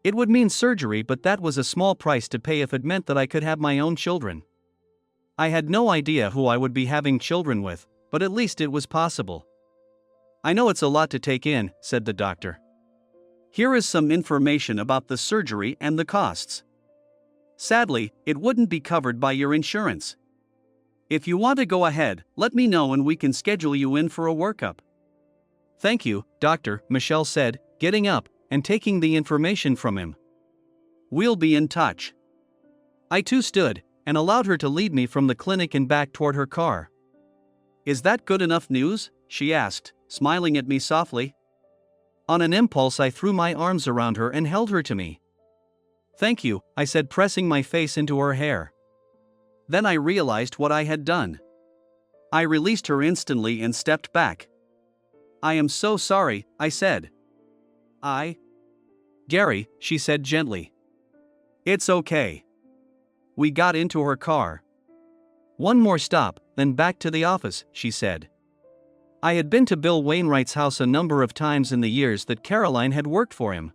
It would mean surgery, but that was a small price to pay if it meant that I could have my own children. I had no idea who I would be having children with, but at least it was possible. I know it's a lot to take in, said the doctor. Here is some information about the surgery and the costs. Sadly, it wouldn't be covered by your insurance. If you want to go ahead, let me know and we can schedule you in for a workup. Thank you, doctor, Michelle said, getting up and taking the information from him. We'll be in touch. I too stood and allowed her to lead me from the clinic and back toward her car. Is that good enough news? She asked, smiling at me softly. On an impulse, I threw my arms around her and held her to me. Thank you, I said, pressing my face into her hair. Then I realized what I had done. I released her instantly and stepped back. I am so sorry, I said. Gary, she said gently. It's okay. We got into her car. One more stop, then back to the office, she said. I had been to Bill Wainwright's house a number of times in the years that Caroline had worked for him.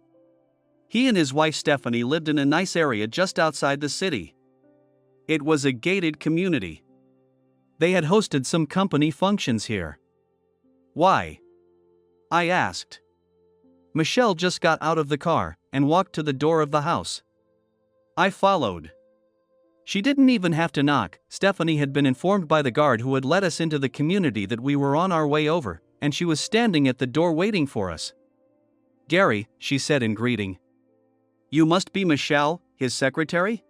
He and his wife Stephanie lived in a nice area just outside the city. It was a gated community. They had hosted some company functions here. Why? I asked. Michelle just got out of the car and walked to the door of the house. I followed. She didn't even have to knock. Stephanie had been informed by the guard who had let us into the community that we were on our way over, and she was standing at the door waiting for us. Gary, she said in greeting. You must be Michelle, his secretary?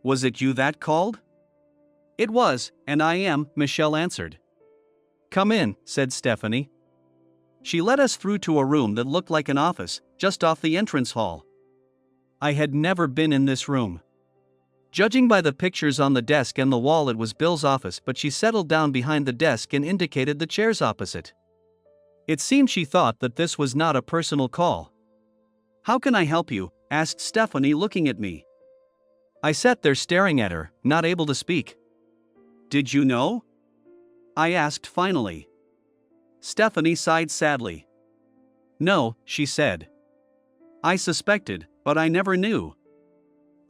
Was it you that called? It was, and I am, Michelle answered. Come in, said Stephanie. She led us through to a room that looked like an office, just off the entrance hall. I had never been in this room. Judging by the pictures on the desk and the wall, it was Bill's office, but she settled down behind the desk and indicated the chairs opposite. It seemed she thought that this was not a personal call. How can I help you? Asked Stephanie, looking at me. I sat there staring at her, not able to speak. Did you know? I asked finally. Stephanie sighed sadly. No, she said. I suspected, but I never knew.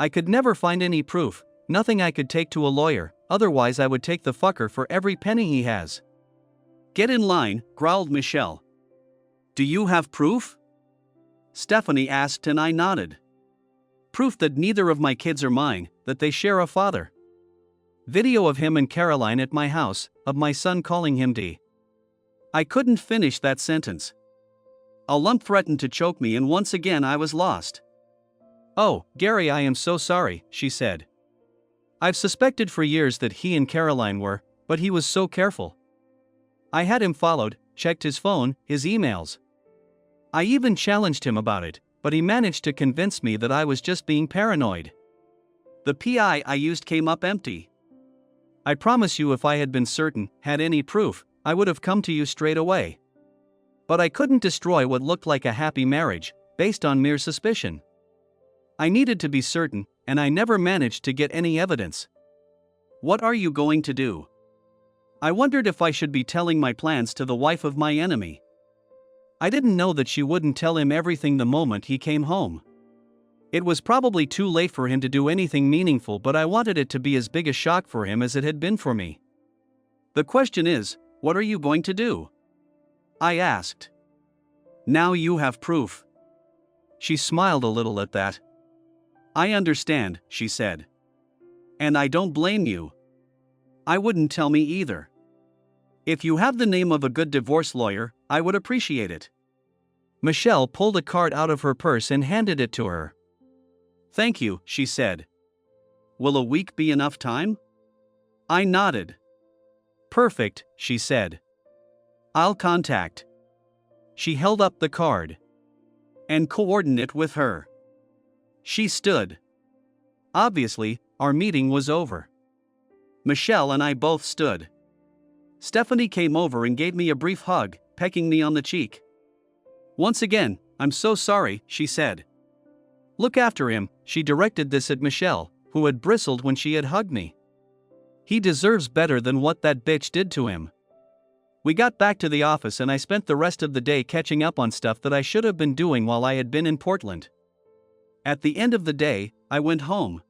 I could never find any proof, nothing I could take to a lawyer, otherwise I would take the fucker for every penny he has. Get in line, growled Michelle. Do you have proof? Stephanie asked and I nodded. Proof that neither of my kids are mine, that they share a father. Video of him and Caroline at my house, of my son calling him D. I couldn't finish that sentence. A lump threatened to choke me and once again I was lost. Oh, Gary, I am so sorry, she said. I've suspected for years that he and Caroline were, but he was so careful. I had him followed, checked his phone, his emails. I even challenged him about it, but he managed to convince me that I was just being paranoid. The PI I used came up empty. I promise you, if I had been certain, had any proof, I would have come to you straight away. But I couldn't destroy what looked like a happy marriage, based on mere suspicion. I needed to be certain, and I never managed to get any evidence. What are you going to do? I wondered if I should be telling my plans to the wife of my enemy. I didn't know that she wouldn't tell him everything the moment he came home. It was probably too late for him to do anything meaningful, but I wanted it to be as big a shock for him as it had been for me. The question is, what are you going to do? I asked. Now you have proof. She smiled a little at that. I understand, she said. And I don't blame you. I wouldn't tell me either. If you have the name of a good divorce lawyer, I would appreciate it. Michelle pulled a card out of her purse and handed it to her. Thank you, she said. Will a week be enough time? I nodded. Perfect, she said. I'll contact. She held up the card. And coordinate with her. She stood. Obviously, our meeting was over. Michelle and I both stood. Stephanie came over and gave me a brief hug, pecking me on the cheek. Once again, I'm so sorry, she said. Look after him, she directed this at Michelle, who had bristled when she had hugged me. He deserves better than what that bitch did to him. We got back to the office and I spent the rest of the day catching up on stuff that I should have been doing while I had been in Portland. At the end of the day, I went home.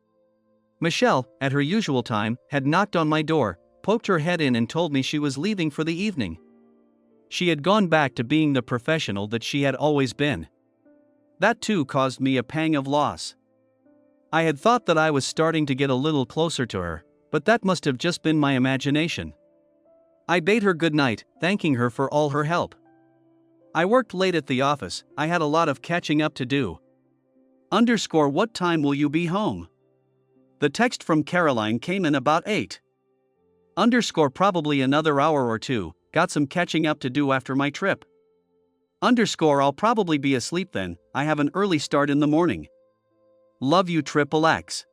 Michelle, at her usual time, had knocked on my door, poked her head in and told me she was leaving for the evening. She had gone back to being the professional that she had always been. That too caused me a pang of loss. I had thought that I was starting to get a little closer to her, but that must have just been my imagination. I bade her good night, thanking her for all her help. I worked late at the office, I had a lot of catching up to do. What time will you be home? The text from Caroline came in about 8. Probably another hour or two, got some catching up to do after my trip. I'll probably be asleep then, I have an early start in the morning. Love you XXX.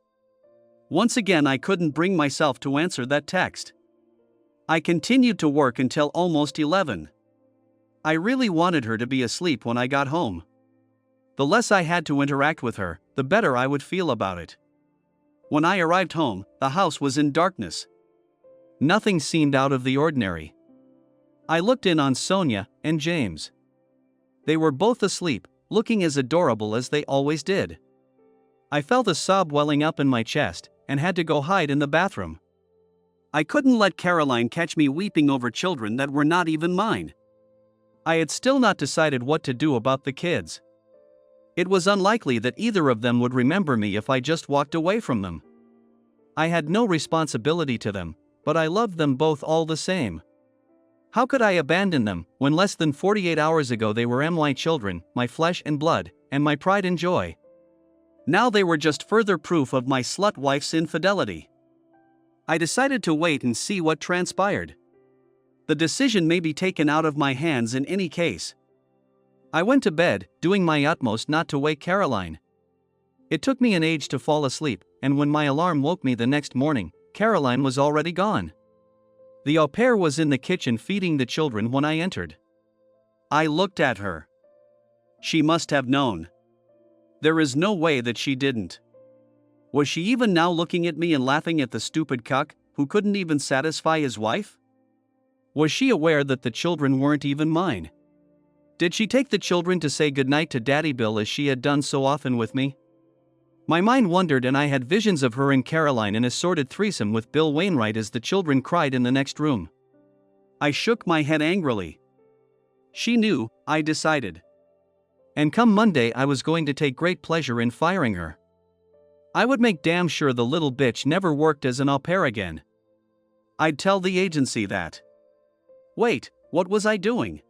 Once again I couldn't bring myself to answer that text. I continued to work until almost 11. I really wanted her to be asleep when I got home. The less I had to interact with her, the better I would feel about it. When I arrived home, the house was in darkness. Nothing seemed out of the ordinary. I looked in on Sonia and James. They were both asleep, looking as adorable as they always did. I felt a sob welling up in my chest, and had to go hide in the bathroom. I couldn't let Caroline catch me weeping over children that were not even mine. I had still not decided what to do about the kids. It was unlikely that either of them would remember me if I just walked away from them. I had no responsibility to them, but I loved them both all the same. How could I abandon them, when less than 48 hours ago they were my children, my flesh and blood, and my pride and joy? Now they were just further proof of my slut wife's infidelity. I decided to wait and see what transpired. The decision may be taken out of my hands in any case. I went to bed, doing my utmost not to wake Caroline. It took me an age to fall asleep, and when my alarm woke me the next morning, Caroline was already gone. The au pair was in the kitchen feeding the children when I entered. I looked at her. She must have known. There is no way that she didn't. Was she even now looking at me and laughing at the stupid cuck, who couldn't even satisfy his wife? Was she aware that the children weren't even mine? Did she take the children to say goodnight to Daddy Bill as she had done so often with me? My mind wandered and I had visions of her and Caroline in a sordid threesome with Bill Wainwright as the children cried in the next room. I shook my head angrily. She knew, I decided. And come Monday I was going to take great pleasure in firing her. I would make damn sure the little bitch never worked as an au pair again. I'd tell the agency that. Wait, what was I doing?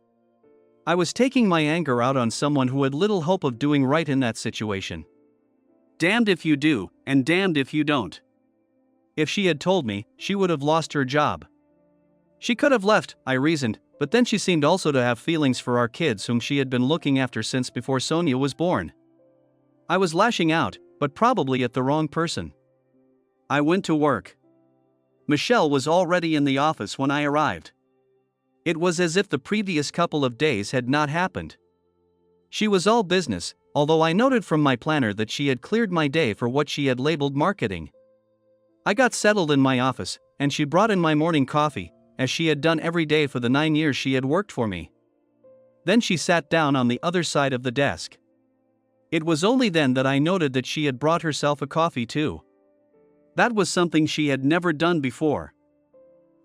I was taking my anger out on someone who had little hope of doing right in that situation. Damned if you do, and damned if you don't. If she had told me, she would have lost her job. She could have left, I reasoned, but then she seemed also to have feelings for our kids whom she had been looking after since before Sonia was born. I was lashing out, but probably at the wrong person. I went to work. Michelle was already in the office when I arrived. It was as if the previous couple of days had not happened. She was all business, although I noted from my planner that she had cleared my day for what she had labeled marketing. I got settled in my office, and she brought in my morning coffee, as she had done every day for the 9 years she had worked for me. Then she sat down on the other side of the desk. It was only then that I noted that she had brought herself a coffee too. That was something she had never done before.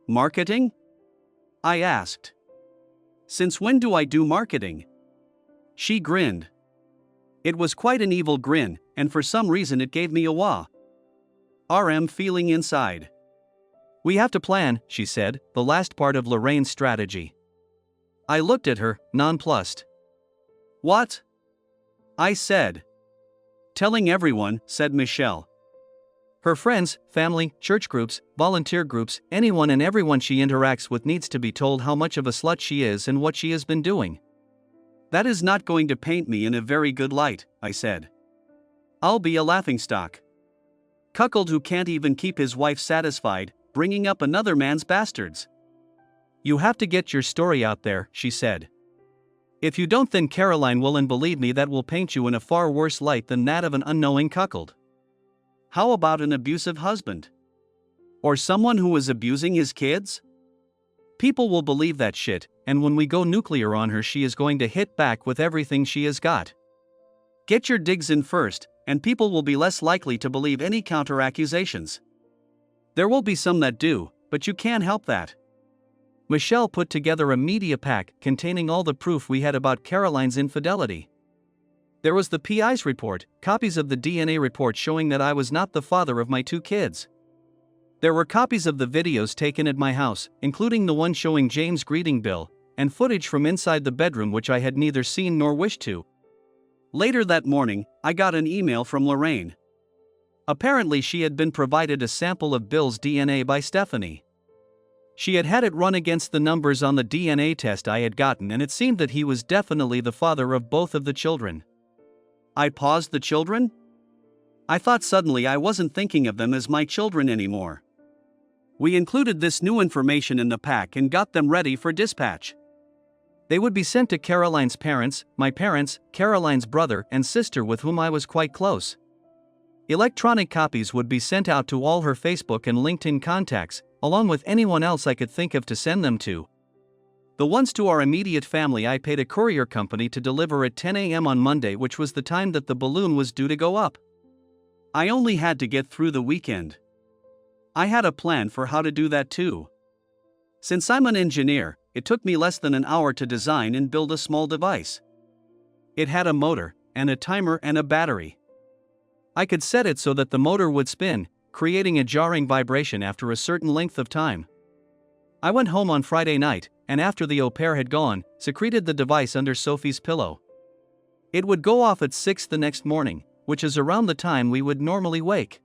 Marketing? I asked. Since when do I do marketing? She grinned. It was quite an evil grin, and for some reason it gave me a RM feeling inside. We have to plan, she said, the last part of Lorraine's strategy. I looked at her, nonplussed. What? I said. Telling everyone, said Michelle. Her friends, family, church groups, volunteer groups, anyone and everyone she interacts with needs to be told how much of a slut she is and what she has been doing. That is not going to paint me in a very good light, I said. I'll be a laughingstock. Cuckold who can't even keep his wife satisfied, bringing up another man's bastards. You have to get your story out there, she said. If you don't, then Caroline will, and believe me, that will paint you in a far worse light than that of an unknowing cuckold. How about an abusive husband? Or someone who is abusing his kids? People will believe that shit, and when we go nuclear on her, she is going to hit back with everything she has got. Get your digs in first, and people will be less likely to believe any counter-accusations. There will be some that do, but you can't help that. Michelle put together a media pack containing all the proof we had about Caroline's infidelity. There was the PI's report, copies of the DNA report showing that I was not the father of my 2 kids. There were copies of the videos taken at my house, including the one showing James greeting Bill, and footage from inside the bedroom which I had neither seen nor wished to. Later that morning, I got an email from Lorraine. Apparently she had been provided a sample of Bill's DNA by Stephanie. She had had it run against the numbers on the DNA test I had gotten, and it seemed that he was definitely the father of both of the children. I paused. The children? I thought suddenly I wasn't thinking of them as my children anymore. We included this new information in the pack and got them ready for dispatch. They would be sent to Caroline's parents, my parents, Caroline's brother and sister with whom I was quite close. Electronic copies would be sent out to all her Facebook and LinkedIn contacts, along with anyone else I could think of to send them to. The ones to our immediate family I paid a courier company to deliver at 10 a.m. on Monday, which was the time that the balloon was due to go up. I only had to get through the weekend. I had a plan for how to do that too. Since I'm an engineer, it took me less than an hour to design and build a small device. It had a motor, and a timer and a battery. I could set it so that the motor would spin, creating a jarring vibration after a certain length of time. I went home on Friday night, and after the au pair had gone, secreted the device under Sophie's pillow. It would go off at 6 the next morning, which is around the time we would normally wake.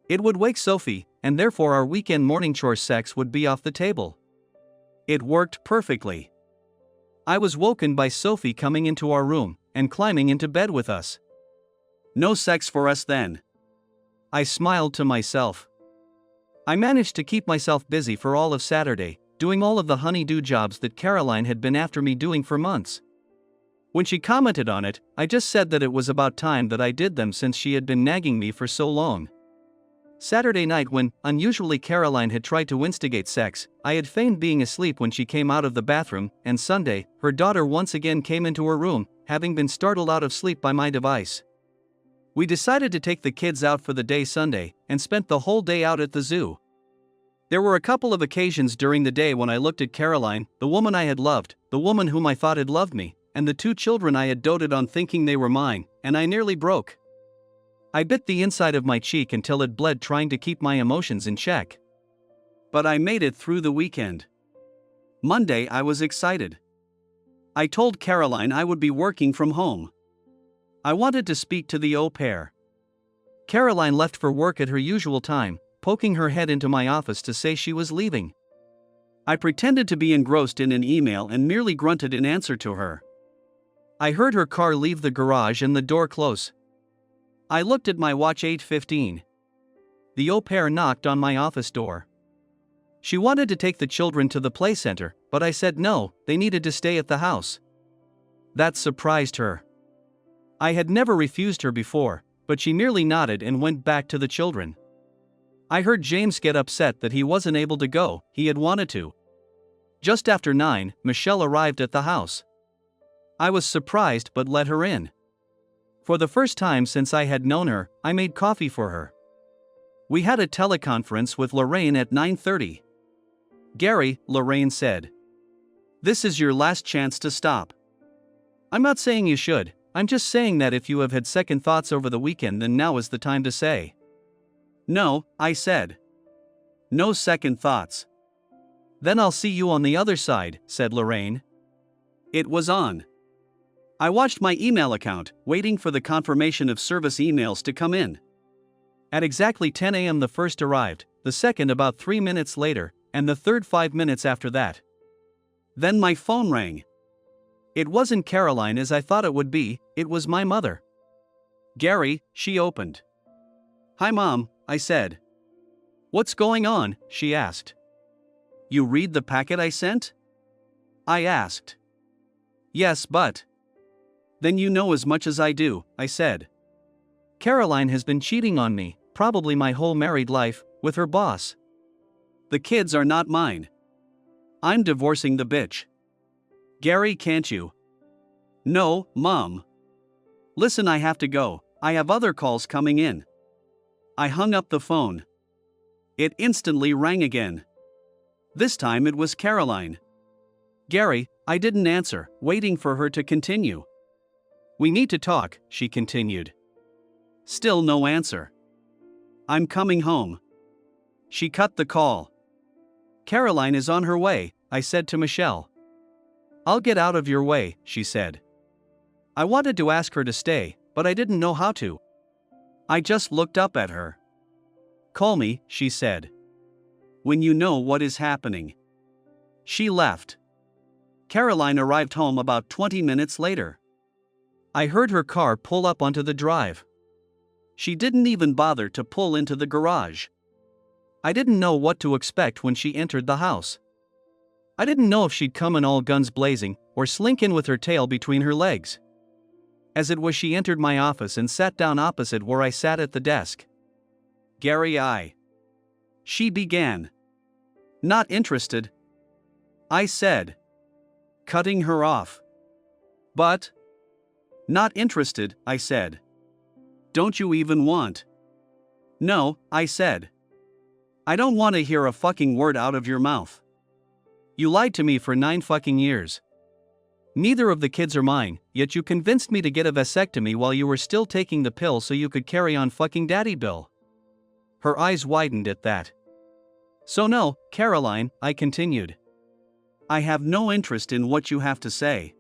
It would wake Sophie, and therefore our weekend morning chore sex would be off the table. It worked perfectly. I was woken by Sophie coming into our room and climbing into bed with us. No sex for us then. I smiled to myself. I managed to keep myself busy for all of Saturday, doing all of the honey-do jobs that Caroline had been after me doing for months. When she commented on it, I just said that it was about time that I did them since she had been nagging me for so long. Saturday night, when, unusually, Caroline had tried to instigate sex, I had feigned being asleep when she came out of the bathroom, and Sunday, her daughter once again came into her room, having been startled out of sleep by my device. We decided to take the kids out for the day Sunday, and spent the whole day out at the zoo. There were a couple of occasions during the day when I looked at Caroline, the woman I had loved, the woman whom I thought had loved me, and the 2 children I had doted on thinking they were mine, and I nearly broke. I bit the inside of my cheek until it bled, trying to keep my emotions in check. But I made it through the weekend. Monday I was excited. I told Caroline I would be working from home. I wanted to speak to the au pair. Caroline left for work at her usual time, poking her head into my office to say she was leaving. I pretended to be engrossed in an email and merely grunted in answer to her. I heard her car leave the garage and the door close. I looked at my watch. 8:15. The au pair knocked on my office door. She wanted to take the children to the play center, but I said no, they needed to stay at the house. That surprised her. I had never refused her before, but she merely nodded and went back to the children. I heard James get upset that he wasn't able to go, he had wanted to. Just after 9, Michelle arrived at the house. I was surprised but let her in. For the first time since I had known her, I made coffee for her. We had a teleconference with Lorraine at 9:30. "Gary," Lorraine said, "this is your last chance to stop. I'm not saying you should, I'm just saying that if you have had second thoughts over the weekend, then now is the time to say." "No," I said. "No second thoughts." "Then I'll see you on the other side," said Lorraine. It was on. I watched my email account, waiting for the confirmation of service emails to come in. At exactly 10 a.m. the first arrived, the second about 3 minutes later, and the third 5 minutes after that. Then my phone rang. It wasn't Caroline as I thought it would be, it was my mother. "Gary," she opened. "Hi Mom," I said. "What's going on?" she asked. "You read the packet I sent?" I asked. "Yes, but..." "Then you know as much as I do," I said. "Caroline has been cheating on me, probably my whole married life, with her boss. The kids are not mine. I'm divorcing the bitch." "Gary, can't you?" "No, Mom. Listen, I have to go, I have other calls coming in." I hung up the phone. It instantly rang again. This time it was Caroline. "Gary," I didn't answer, waiting for her to continue. We need to talk, she continued. Still no answer. I'm coming home. She cut the call. Caroline is on her way, I said to Michelle. I'll get out of your way, she said. I wanted to ask her to stay, but I didn't know how to. I just looked up at her. Call me, she said. When you know what is happening. She left. Caroline arrived home about 20 minutes later. I heard her car pull up onto the drive. She didn't even bother to pull into the garage. I didn't know what to expect when she entered the house. I didn't know if she'd come in all guns blazing, or slink in with her tail between her legs. As it was, she entered my office and sat down opposite where I sat at the desk. Gary, she began. Not interested, I said, cutting her off. But? Not interested, I said. Don't you even want? No, I said. I don't want to hear a fucking word out of your mouth. You lied to me for 9 fucking years. Neither of the kids are mine, yet you convinced me to get a vasectomy while you were still taking the pill so you could carry on fucking Daddy Bill. Her eyes widened at that. So no, Caroline, I continued. I have no interest in what you have to say.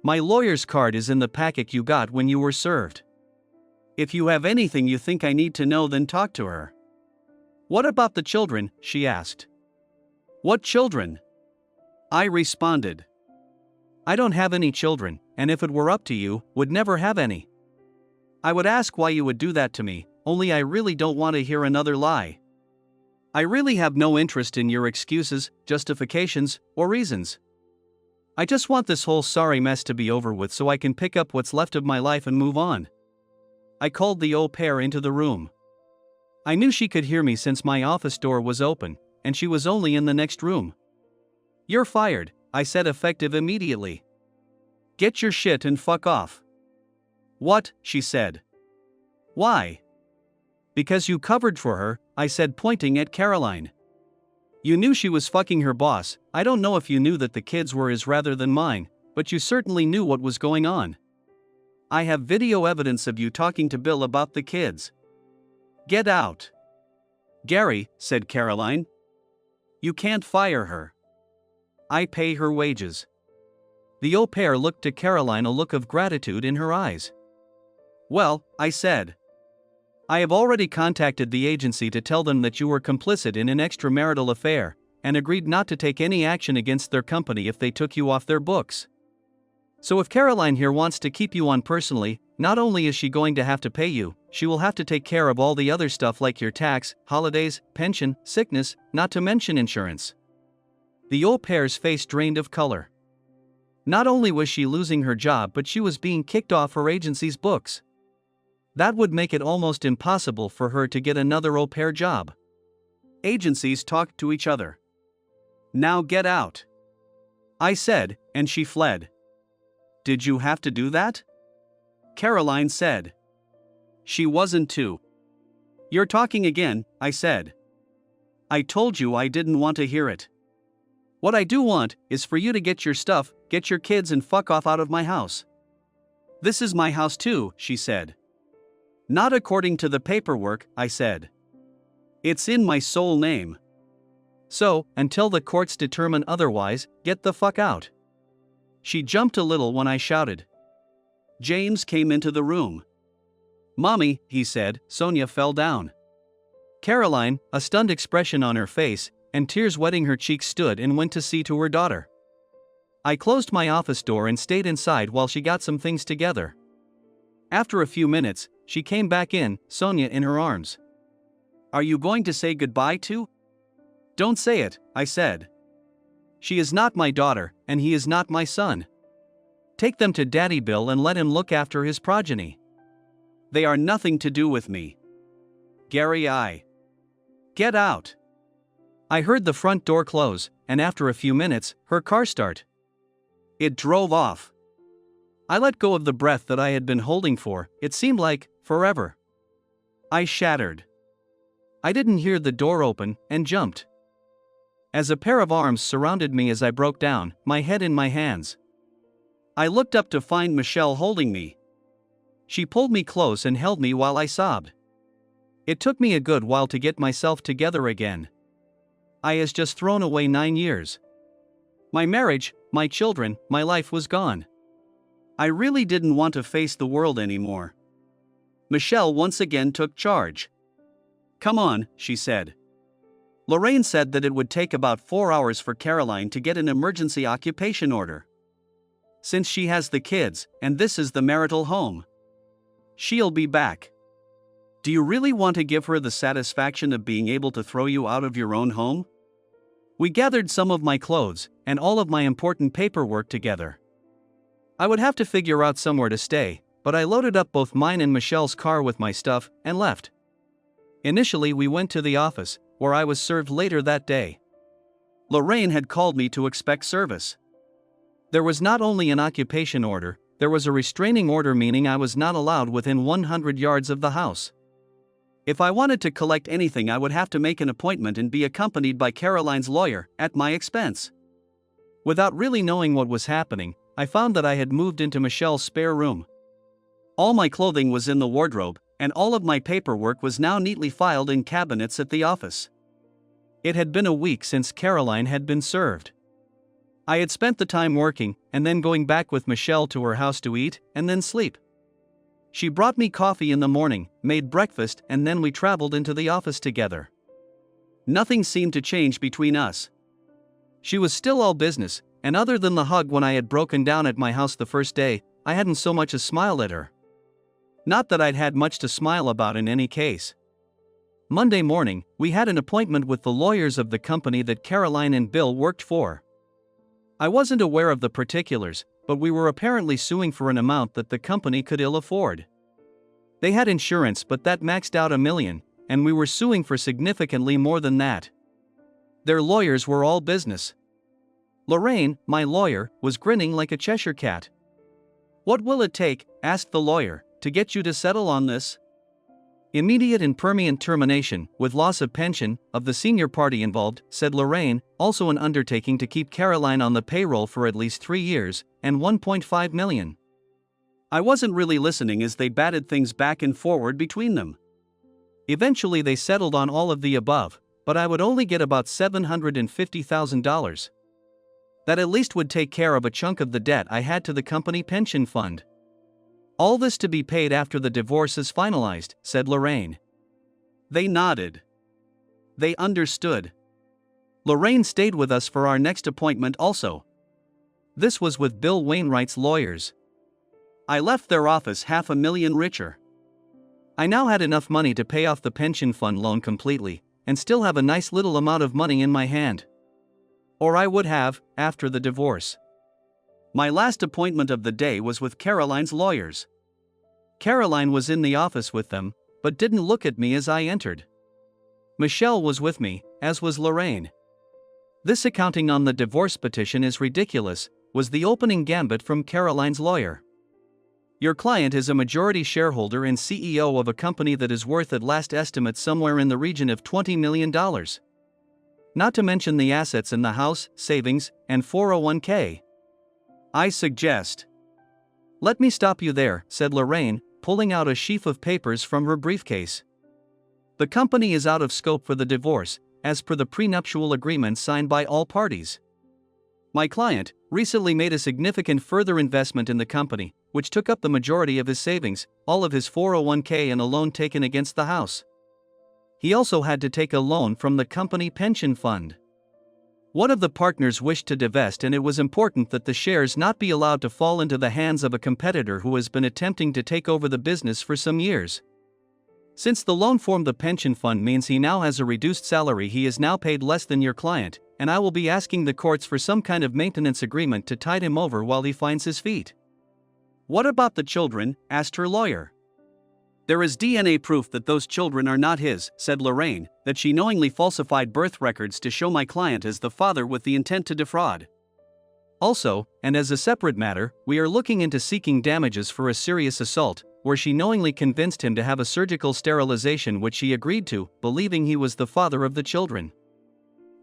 My lawyer's card is in the packet you got when you were served. If you have anything you think I need to know, then talk to her. What about the children? She asked. What children? I responded. I don't have any children, and if it were up to you, would never have any. I would ask why you would do that to me, only I really don't want to hear another lie. I really have no interest in your excuses, justifications, or reasons. I just want this whole sorry mess to be over with so I can pick up what's left of my life and move on. I called the au pair into the room. I knew she could hear me since my office door was open, and she was only in the next room. You're fired, I said, effective immediately. Get your shit and fuck off. What? She said. Why? Because you covered for her, I said, pointing at Caroline. You knew she was fucking her boss. I don't know if you knew that the kids were his rather than mine, but you certainly knew what was going on. I have video evidence of you talking to Bill about the kids. Get out. Gary, said Caroline. You can't fire her. I pay her wages. The au pair looked to Caroline, a look of gratitude in her eyes. Well, I said. I have already contacted the agency to tell them that you were complicit in an extramarital affair, and agreed not to take any action against their company if they took you off their books. So if Caroline here wants to keep you on personally, not only is she going to have to pay you, she will have to take care of all the other stuff like your tax, holidays, pension, sickness, not to mention insurance. The au pair's face drained of color. Not only was she losing her job, but she was being kicked off her agency's books. That would make it almost impossible for her to get another au pair job. Agencies talk to each other. Now get out, I said, and she fled. Did you have to do that? Caroline said. She wasn't to. You're talking again, I said. I told you I didn't want to hear it. What I do want is for you to get your stuff, get your kids, and fuck off out of my house. This is my house too, she said. Not according to the paperwork, I said. It's in my sole name. So, until the courts determine otherwise, get the fuck out. She jumped a little when I shouted. James came into the room. Mommy, he said. Sonia fell down. Caroline, a stunned expression on her face, and tears wetting her cheeks, stood and went to see to her daughter. I closed my office door and stayed inside while she got some things together. After a few minutes, she came back in, Sonia in her arms. Are you going to say goodbye to? Don't say it, I said. She is not my daughter, and he is not my son. Take them to Daddy Bill and let him look after his progeny. They are nothing to do with me. Gary, Get out. I heard the front door close, and after a few minutes, her car start. It drove off. I let go of the breath that I had been holding for, it seemed like, forever. I shattered. I didn't hear the door open, and jumped. As a pair of arms surrounded me as I broke down, my head in my hands. I looked up to find Michelle holding me. She pulled me close and held me while I sobbed. It took me a good while to get myself together again. I has just thrown away 9 years. My marriage, my children, my life was gone. I really didn't want to face the world anymore. Michelle once again took charge. "Come on," she said. Lorraine said that it would take about 4 hours for Caroline to get an emergency occupation order. Since she has the kids, and this is the marital home. She'll be back. Do you really want to give her the satisfaction of being able to throw you out of your own home? We gathered some of my clothes, and all of my important paperwork together. I would have to figure out somewhere to stay, but I loaded up both mine and Michelle's car with my stuff, and left. Initially we went to the office, where I was served later that day. Lorraine had called me to expect service. There was not only an occupation order, there was a restraining order, meaning I was not allowed within 100 yards of the house. If I wanted to collect anything, I would have to make an appointment and be accompanied by Caroline's lawyer, at my expense. Without really knowing what was happening, I found that I had moved into Michelle's spare room. All my clothing was in the wardrobe, and all of my paperwork was now neatly filed in cabinets at the office. It had been a week since Caroline had been served. I had spent the time working, and then going back with Michelle to her house to eat, and then sleep. She brought me coffee in the morning, made breakfast, and then we traveled into the office together. Nothing seemed to change between us. She was still all business, and other than the hug when I had broken down at my house the first day, I hadn't so much as smiled at her. Not that I'd had much to smile about in any case. Monday morning, we had an appointment with the lawyers of the company that Caroline and Bill worked for. I wasn't aware of the particulars, but we were apparently suing for an amount that the company could ill afford. They had insurance, but that maxed out $1 million, and we were suing for significantly more than that. Their lawyers were all business. Lorraine, my lawyer, was grinning like a Cheshire cat. "What will it take," asked the lawyer, "to get you to settle on this?" "Immediate and permanent termination, with loss of pension, of the senior party involved," said Lorraine, "also an undertaking to keep Caroline on the payroll for at least 3 years, and $1.5 million. I wasn't really listening as they batted things back and forward between them. Eventually they settled on all of the above, but I would only get about $750,000. That at least would take care of a chunk of the debt I had to the company pension fund. All this to be paid after the divorce is finalized," said Lorraine. They nodded. They understood. Lorraine stayed with us for our next appointment also. This was with Bill Wainwright's lawyers. I left their office $500,000 richer. I now had enough money to pay off the pension fund loan completely, and still have a nice little amount of money in my hand. Or I would have, after the divorce. My last appointment of the day was with Caroline's lawyers. Caroline was in the office with them, but didn't look at me as I entered. Michelle was with me, as was Lorraine. "This accounting on the divorce petition is ridiculous," was the opening gambit from Caroline's lawyer. "Your client is a majority shareholder and CEO of a company that is worth at last estimate somewhere in the region of $20 million. Not to mention the assets in the house, savings, and 401k. I suggest—" "Let me stop you there," said Lorraine, pulling out a sheaf of papers from her briefcase. "The company is out of scope for the divorce, as per the prenuptial agreement signed by all parties. My client recently made a significant further investment in the company, which took up the majority of his savings, all of his 401k, and a loan taken against the house. He also had to take a loan from the company pension fund. One of the partners wished to divest, and it was important that the shares not be allowed to fall into the hands of a competitor who has been attempting to take over the business for some years. Since the loan formed the pension fund means he now has a reduced salary, he is now paid less than your client, and I will be asking the courts for some kind of maintenance agreement to tide him over while he finds his feet." "What about the children?" asked her lawyer. "There is DNA proof that those children are not his," said Lorraine, "that she knowingly falsified birth records to show my client as the father with the intent to defraud. Also, and as a separate matter, we are looking into seeking damages for a serious assault, where she knowingly convinced him to have a surgical sterilization which he agreed to, believing he was the father of the children.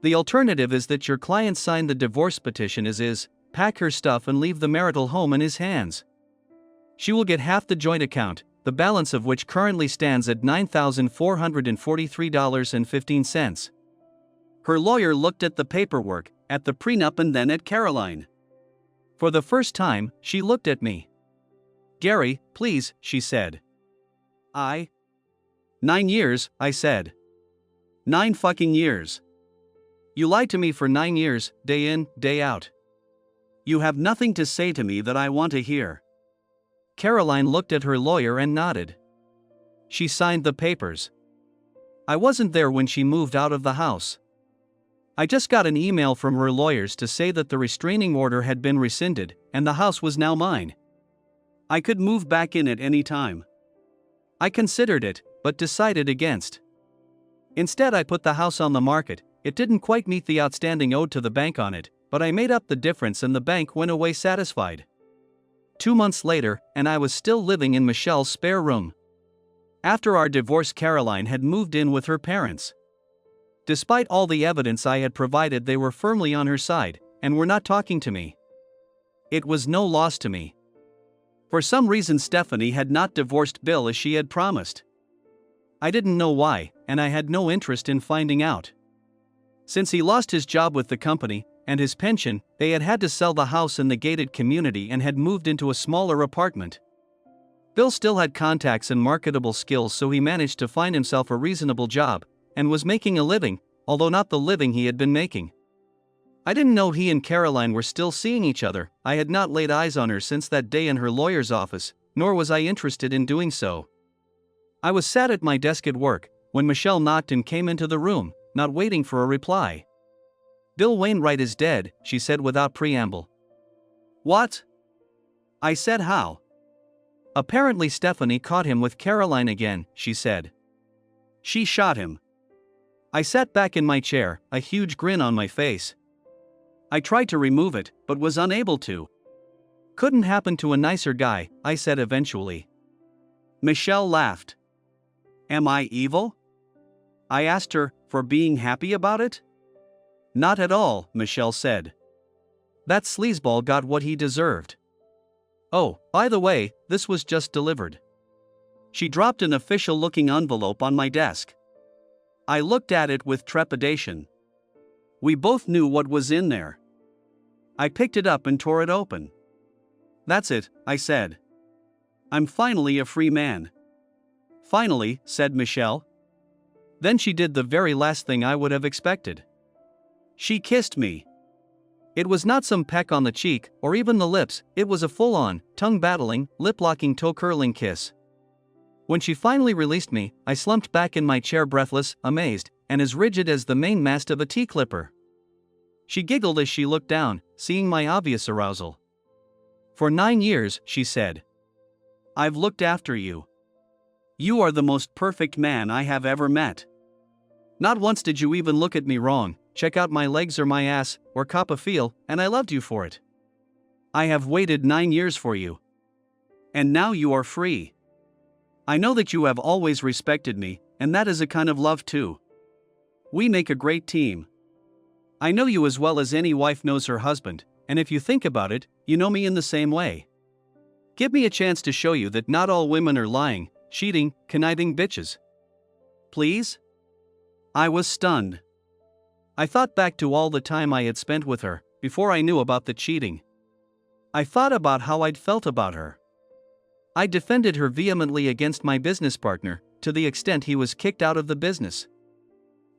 The alternative is that your client signed the divorce petition as is, pack her stuff and leave the marital home in his hands. She will get half the joint account, the balance of which currently stands at $9,443.15. Her lawyer looked at the paperwork, at the prenup, and then at Caroline. For the first time, she looked at me. "Gary, please," she said. 9 years, I said. 9 fucking years. You lied to me for 9 years, day in, day out. You have nothing to say to me that I want to hear." Caroline looked at her lawyer and nodded. She signed the papers. I wasn't there when she moved out of the house. I just got an email from her lawyers to say that the restraining order had been rescinded, and the house was now mine. I could move back in at any time. I considered it, but decided against. Instead, I put the house on the market. It didn't quite meet the outstanding owed to the bank on it, but I made up the difference and the bank went away satisfied. 2 months later, and I was still living in Michelle's spare room. After our divorce, Caroline had moved in with her parents. Despite all the evidence I had provided, they were firmly on her side, and were not talking to me. It was no loss to me. For some reason, Stephanie had not divorced Bill as she had promised. I didn't know why, and I had no interest in finding out. Since he lost his job with the company, and his pension, they had had to sell the house in the gated community and had moved into a smaller apartment. Bill still had contacts and marketable skills, so he managed to find himself a reasonable job, and was making a living, although not the living he had been making. I didn't know he and Caroline were still seeing each other. I had not laid eyes on her since that day in her lawyer's office, nor was I interested in doing so. I was sat at my desk at work, when Michelle knocked and came into the room, not waiting for a reply. "Bill Wainwright is dead," she said without preamble. "What?" I said. "How?" "Apparently Stephanie caught him with Caroline again," she said. "She shot him." I sat back in my chair, a huge grin on my face. I tried to remove it, but was unable to. "Couldn't happen to a nicer guy," I said eventually. Michelle laughed. "Am I evil?" I asked her, "for being happy about it?" "Not at all," Michelle said. "That sleazeball got what he deserved. Oh, by the way, this was just delivered." She dropped an official-looking envelope on my desk. I looked at it with trepidation. We both knew what was in there. I picked it up and tore it open. "That's it," I said. "I'm finally a free man." "Finally," said Michelle. Then she did the very last thing I would have expected. She kissed me. It was not some peck on the cheek, or even the lips, it was a full-on, tongue-battling, lip-locking, toe-curling kiss. When she finally released me, I slumped back in my chair, breathless, amazed, and as rigid as the mainmast of a T-clipper. She giggled as she looked down, seeing my obvious arousal. "For 9 years," she said, "I've looked after you. You are the most perfect man I have ever met. Not once did you even look at me wrong, check out my legs or my ass, or cop a feel, and I loved you for it. I have waited 9 years for you. And now you are free. I know that you have always respected me, and that is a kind of love too. We make a great team. I know you as well as any wife knows her husband, and if you think about it, you know me in the same way. Give me a chance to show you that not all women are lying, cheating, conniving bitches. Please?" I was stunned. I thought back to all the time I had spent with her, before I knew about the cheating. I thought about how I'd felt about her. I defended her vehemently against my business partner, to the extent he was kicked out of the business.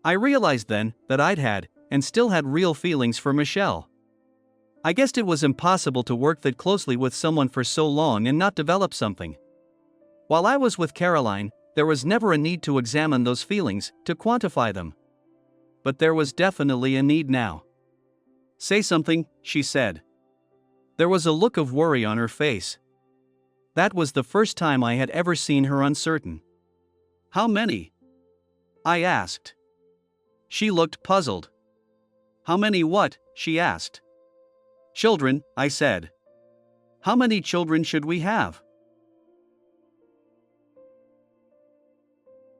I realized then that I'd had, and still had, real feelings for Michelle. I guessed it was impossible to work that closely with someone for so long and not develop something. While I was with Caroline, there was never a need to examine those feelings, to quantify them. But there was definitely a need now. "Say something," she said. There was a look of worry on her face. That was the first time I had ever seen her uncertain. "How many?" I asked. She looked puzzled. "How many what?" she asked. "Children," I said. "How many children should we have?"